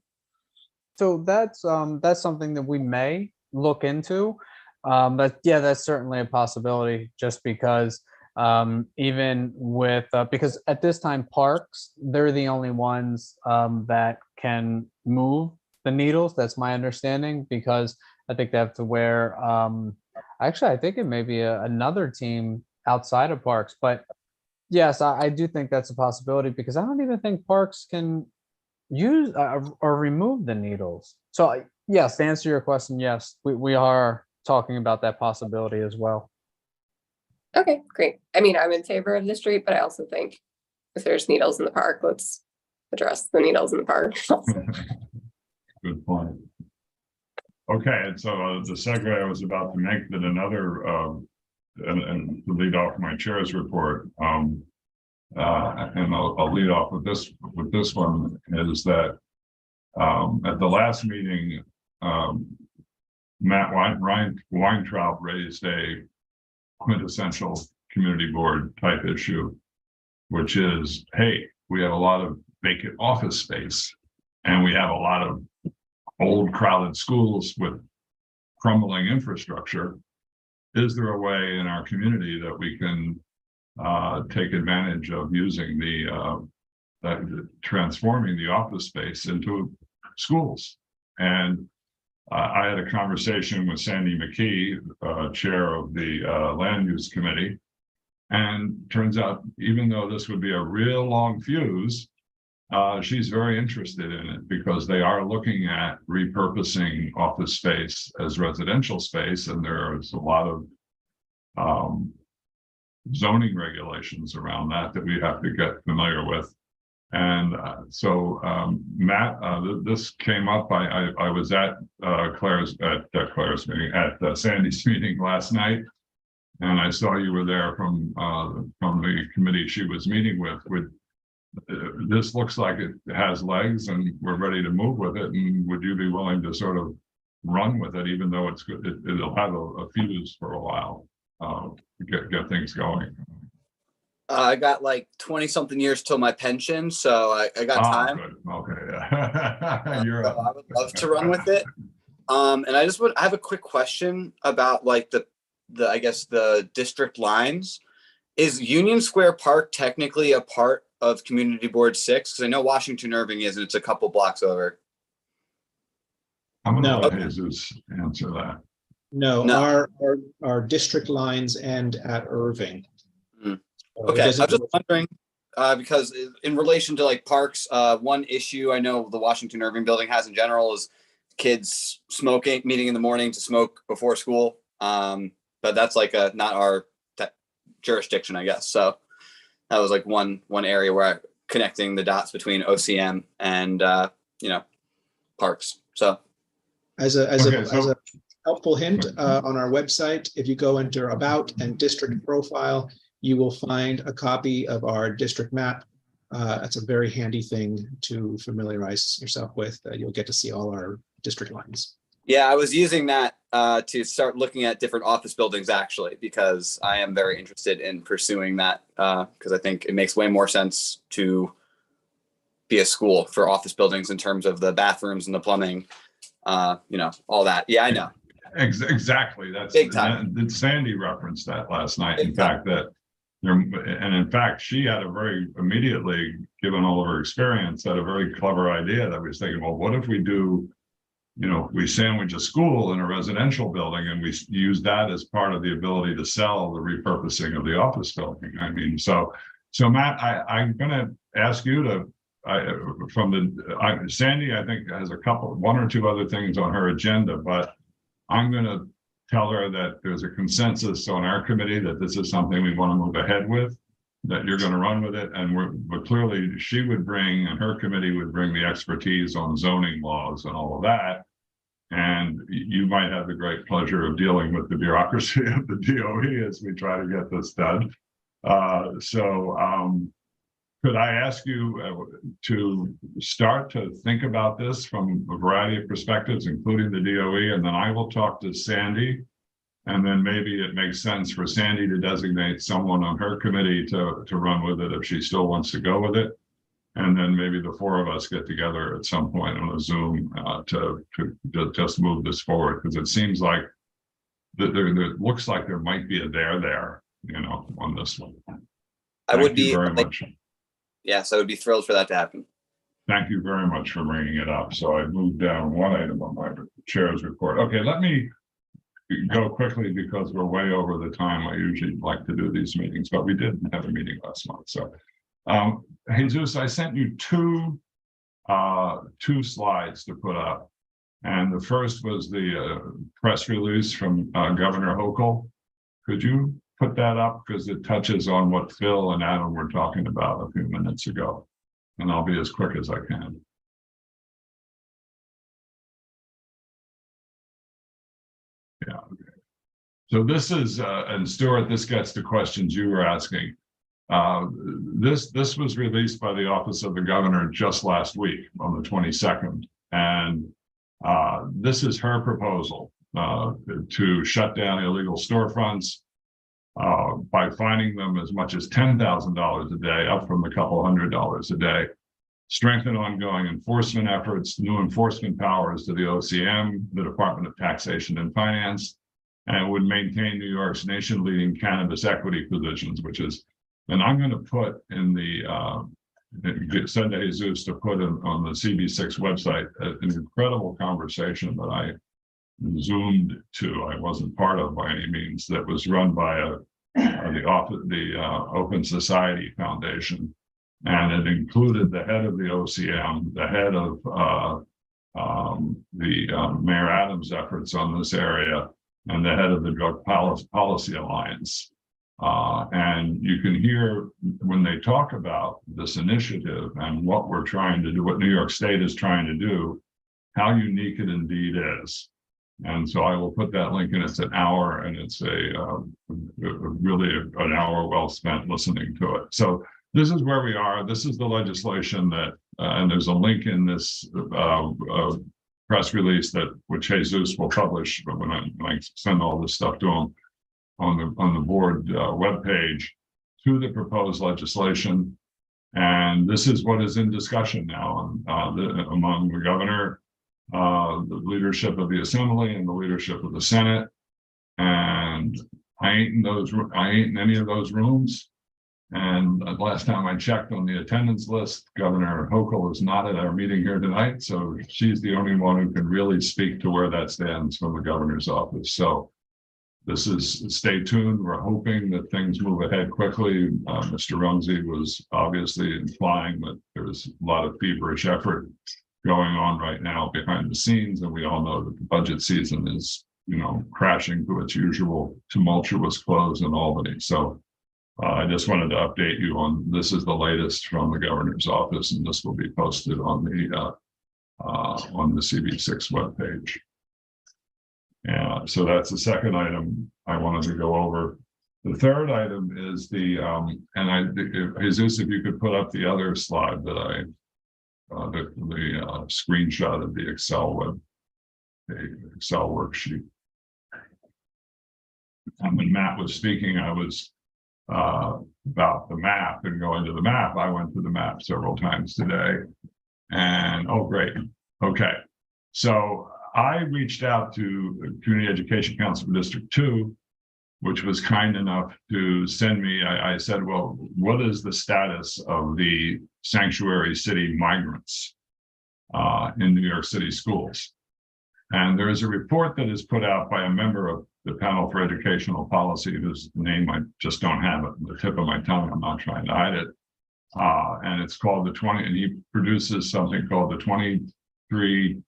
So that's something that we may look into. But yeah, that's certainly a possibility, just because even with because at this time parks, they're the only ones that can move the needles. That's my understanding, because I think they have to wear actually I think it may be another team outside of parks. But yes, I do think that's a possibility, because I don't even think parks can use or remove the needles. So yes, to answer your question, yes, we are talking about that possibility as well. Okay, great. I mean, I'm in favor of the street, but I also think if there's needles in the park, let's address the needles in the park. Good point. Okay, and so the segue I was about to make, that another and to lead off my chair's report, and I'll lead off with this one, is that at the last meeting, Matt Weintraub raised a quintessential community board type issue, which is, hey, we have a lot of vacant office space, and we have a lot of old crowded schools with crumbling infrastructure. Is there a way in our community that we can take advantage of using transforming the office space into schools? And I had a conversation with Sandy McKee, chair of the land use committee, and turns out, even though this would be a real long fuse, she's very interested in it, because they are looking at repurposing office space as residential space, and there's a lot of zoning regulations around that we have to get familiar with. And so Matt, this came up. I was at Claire's meeting, at Sandy's meeting last night, and I saw you were there from the committee she was meeting with. This looks like it has legs, and we're ready to move with it. And would you be willing to sort of run with it, even though it's good? It'll have a fuse for a while to get things going. I got like 20 something years till my pension, so I got time. Good. Okay, yeah. I would love to run with it. And I have a quick question about like the I guess the district lines. Is Union Square Park technically a part of Community Board 6? Because I know Washington Irving is, and it's a couple blocks over. I'm gonna let Jesus answer that. No, our district lines end at Irving. Okay, I was just wondering, because in relation to like parks, one issue I know the Washington Irving building has in general is kids smoking, meeting in the morning to smoke before school. But that's like not our jurisdiction, I guess. So that was like one area where connecting the dots between OCM and parks. So As a helpful hint, on our website, if you go into About and District Profile, you will find a copy of our district map. That's a very handy thing to familiarize yourself with. You'll get to see all our district lines. yeah, I was using that to start looking at different office buildings actually, because I am very interested in pursuing that because I think it makes way more sense to be a school for office buildings in terms of the bathrooms and the plumbing, all that. Yeah, I know. Exactly. That's Big time. Sandy referenced that last night. Big In fact, she had immediately, given all of her experience, had a very clever idea that was thinking, well, what if we do, we sandwich a school in a residential building and we use that as part of the ability to sell the repurposing of the office building. I mean, so Matt, I'm going to ask you to, Sandy, I think has one or two other things on her agenda, but I'm going to tell her that there's a consensus on our committee that this is something we want to move ahead with, that you're going to run with it. And but clearly she would bring, and her committee would bring, the expertise on zoning laws and all of that. And you might have the great pleasure of dealing with the bureaucracy of the DOE as we try to get this done. Could I ask you to start to think about this from a variety of perspectives, including the DOE, and then I will talk to Sandy, and then maybe it makes sense for Sandy to designate someone on her committee to run with it if she still wants to go with it. And then maybe the four of us get together at some point on a Zoom to just move this forward, because it seems like it looks like there might be a there, on this one. I would be very much. Yes, I would be thrilled for that to happen. Thank you very much for bringing it up. So I moved down one item on my chair's report. Okay, let me go quickly because we're way over the time I usually like to do these meetings, but we did have a meeting last month. So Jesus, I sent you two slides to put up. And the first was the press release from Governor Hochul. Could you put that up, because it touches on what Phil and Adam were talking about a few minutes ago, and I'll be as quick as I can. Yeah. Okay. So this is, and Stuart, this gets to questions you were asking. This was released by the Office of the Governor just last week on the 22nd, and this is her proposal to shut down illegal storefronts by fining them as much as $10,000 a day, up from a couple $100 a day, strengthen ongoing enforcement efforts, new enforcement powers to the OCM, the Department of Taxation and Finance, and would maintain New York's nation-leading cannabis equity positions, which is, and I'm going to put in send to Jesus to put on the CB6 website an incredible conversation that I Zoomed to, I wasn't part of by any means, that was run by the Open Society Foundation, and it included the head of the OCM, the head of Mayor Adams' efforts on this area, and the head of the Drug Policy Alliance. And you can hear when they talk about this initiative and what we're trying to do, what New York State is trying to do, how unique it indeed is. And so I will put that link in. It's an hour, and it's really an hour well spent listening to it. So this is where we are. This is the legislation that, and there's a link in this press release which Jesus will publish, but when I send all this stuff to him on the board webpage, to the proposed legislation. And this is what is in discussion now among the governor, the leadership of the Assembly, and the leadership of the Senate. And I ain't in any of those rooms. And last time I checked on the attendance list, Governor Hochul is not at our meeting here tonight. So she's the only one who can really speak to where that stands from the governor's office. So this is, stay tuned. We're hoping that things move ahead quickly. Mr. Rumsey was obviously implying that there's a lot of feverish effort going on right now behind the scenes. And we all know that the budget season is, crashing to its usual tumultuous close in Albany. So I just wanted to update you on, this is the latest from the governor's office, and this will be posted on the CB6 webpage. Yeah, so that's the second item I wanted to go over. The third item is Jesus, if you could put up the other slide that the screenshot of the Excel worksheet. And when Matt was speaking, I was about the map and going to the map. I went to the map several times today, and oh, great. Okay, so I reached out to Community Education Council for District 2, which was kind enough to send me, I said, well, what is the status of the sanctuary city migrants in New York City schools? And there is a report that is put out by a member of the Panel for Educational Policy, whose name I just don't have it on the tip of my tongue. I'm not trying to hide it. And it's called and he produces something called the 23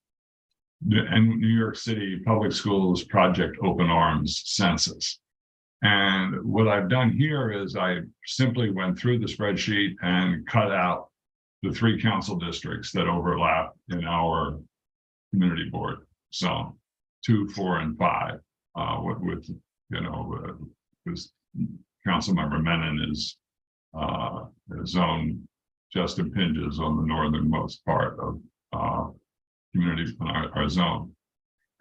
and New York City Public Schools Project Open Arms Census. And what I've done here is I simply went through the spreadsheet and cut out the 3 council districts that overlap in our community board. So 2, 4, and 5, with because Councilmember Menon is zone just impinges on the northernmost part of community in our zone.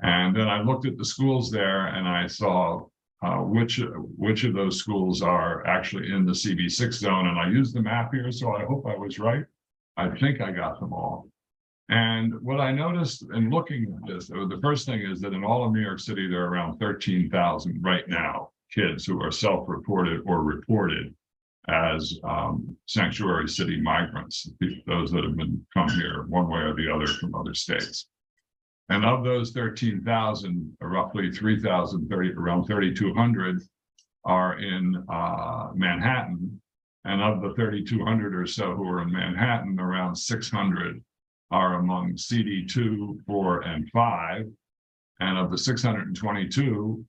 And then I looked at the schools there and I saw which of those schools are actually in the CB6 zone. And I used the map here, so I hope I was right. I think I got them all. And what I noticed in looking at this, the first thing is that in all of New York City, there are around 13,000 right now kids who are self-reported or reported as sanctuary city migrants, those that have come here one way or the other from other states. And of those 13,000, roughly 3,000, around 3,200 are in Manhattan. And of the 3,200 or so who are in Manhattan, around 600 are among CD 2, 4, and 5. And of the 622,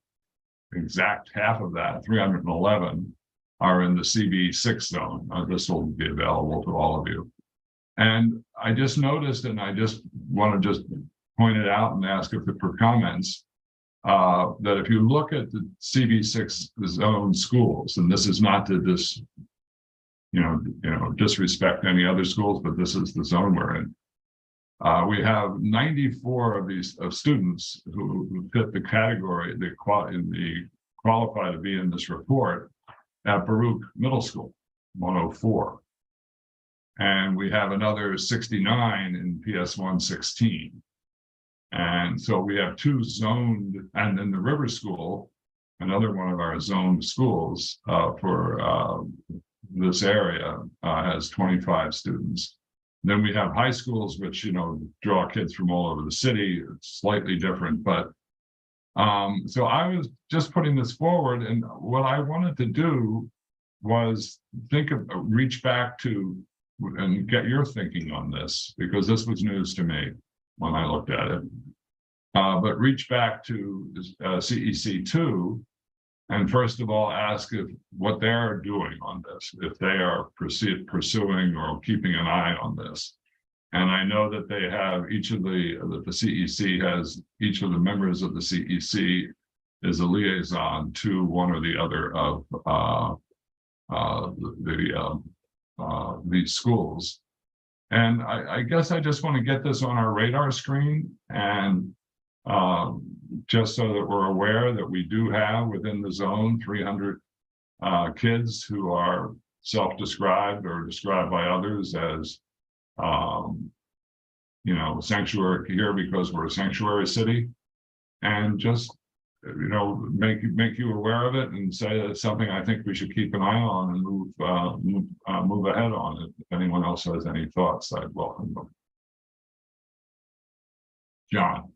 exact half of that, 311, are in the CB6 zone. This will be available to all of you. And I just noticed, and I just want to just point it out and ask if for comments, that if you look at the CB6 zone schools, and this is not to disrespect any other schools, but this is the zone we're in. We have 94 of these students who fit the category, qualify to be in this report at Baruch Middle School, 104. And we have another 69 in PS 116. And so we have 2 zoned, and then the River School, another one of our zoned schools for this area, has 25 students. Then we have high schools, which, draw kids from all over the city. It's slightly different, but so I was just putting this forward, and what I wanted to do was reach back to and get your thinking on this, because this was news to me when I looked at it. But reach back to CEC2 and first of all ask what they're doing on this, if they are pursuing or keeping an eye on this. And I know that they have the CEC has, each of the members of the CEC is a liaison to one or the other of these schools. And I guess I just want to get this on our radar screen, and just so that we're aware that we do have within the zone 300 kids who are self-described or described by others as sanctuary here because we're a sanctuary city, and just make you aware of it and say that it's something I think we should keep an eye on and move ahead on it. If anyone else has any thoughts, I'd welcome them. John.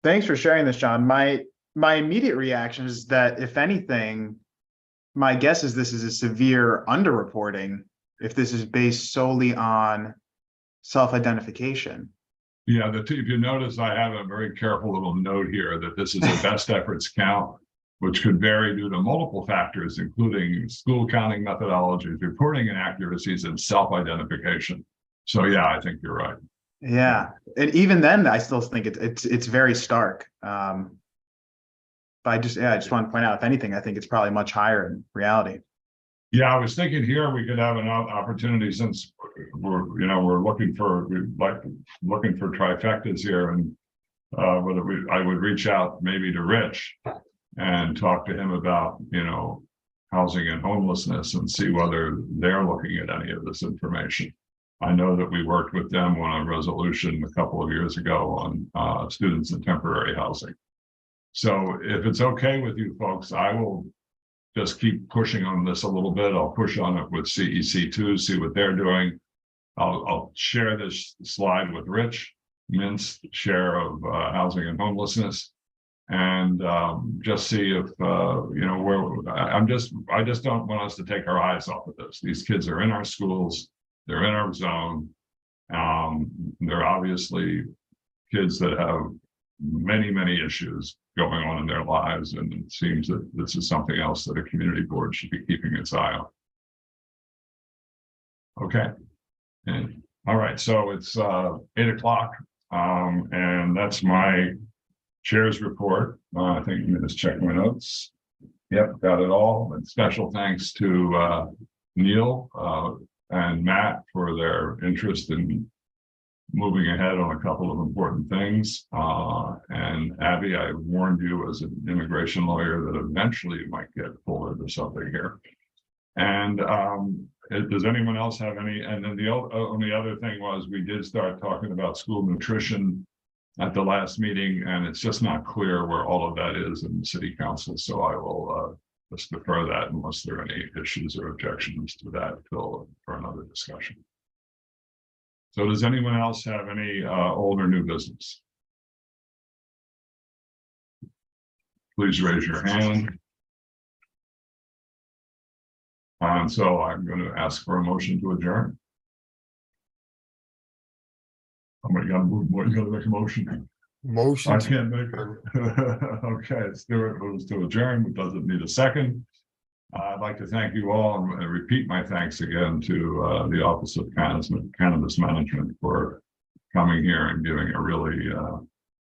Thanks for sharing this, John. My immediate reaction is that, if anything, my guess is this is a severe underreporting if this is based solely on self-identification. Yeah, if you notice, I have a very careful little note here that this is a best efforts count. which could vary due to multiple factors, including school counting methodologies, reporting inaccuracies, and self-identification. So yeah, I think you're right. Yeah, and even then, I still think it's very stark. But I just want to point out, if anything, I think it's probably much higher in reality. Yeah, I was thinking here we could have an opportunity, since we're looking for trifectas here, and whether I would reach out maybe to Rich and talk to him about housing and homelessness and see whether they're looking at any of this information. I know that we worked with them on a resolution a couple of years ago on students in temporary housing. So if it's okay with you folks, I will just keep pushing on this a little bit. I'll push on it with CEC2, see what they're doing. I'll share this slide with Rich Mintz, chair of housing and homelessness, and just see if where I just don't want us to take our eyes off of this. These kids are in our schools, they're in our zone. They're obviously kids that have many issues going on in their lives, and it seems that this is something else that a community board should be keeping its eye on. Okay, and all right, so it's 8 o'clock, and that's my chair's report. I think I'm just check my notes. Yep, got it all. And special thanks to Neil and Matt for their interest in moving ahead on a couple of important things. And Abby, I warned you as an immigration lawyer that eventually you might get pulled into something here. And does anyone else have any? And then the only other thing was, we did start talking about school nutrition at the last meeting, and it's just not clear where all of that is in the city council. So I will just defer that unless there are any issues or objections to that for another discussion. So does anyone else have any old or new business? Please raise your hand. And so I'm going to ask for a motion to adjourn. Somebody got to move. What, you got to make a motion? Motion. I can't make it. Okay, let's do it. It was to adjourn. It doesn't need a second. I'd like to thank you all and repeat my thanks again to the Office of Cannabis Management for coming here and giving a really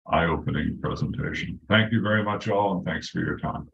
eye-opening presentation. Thank you very much all, and thanks for your time.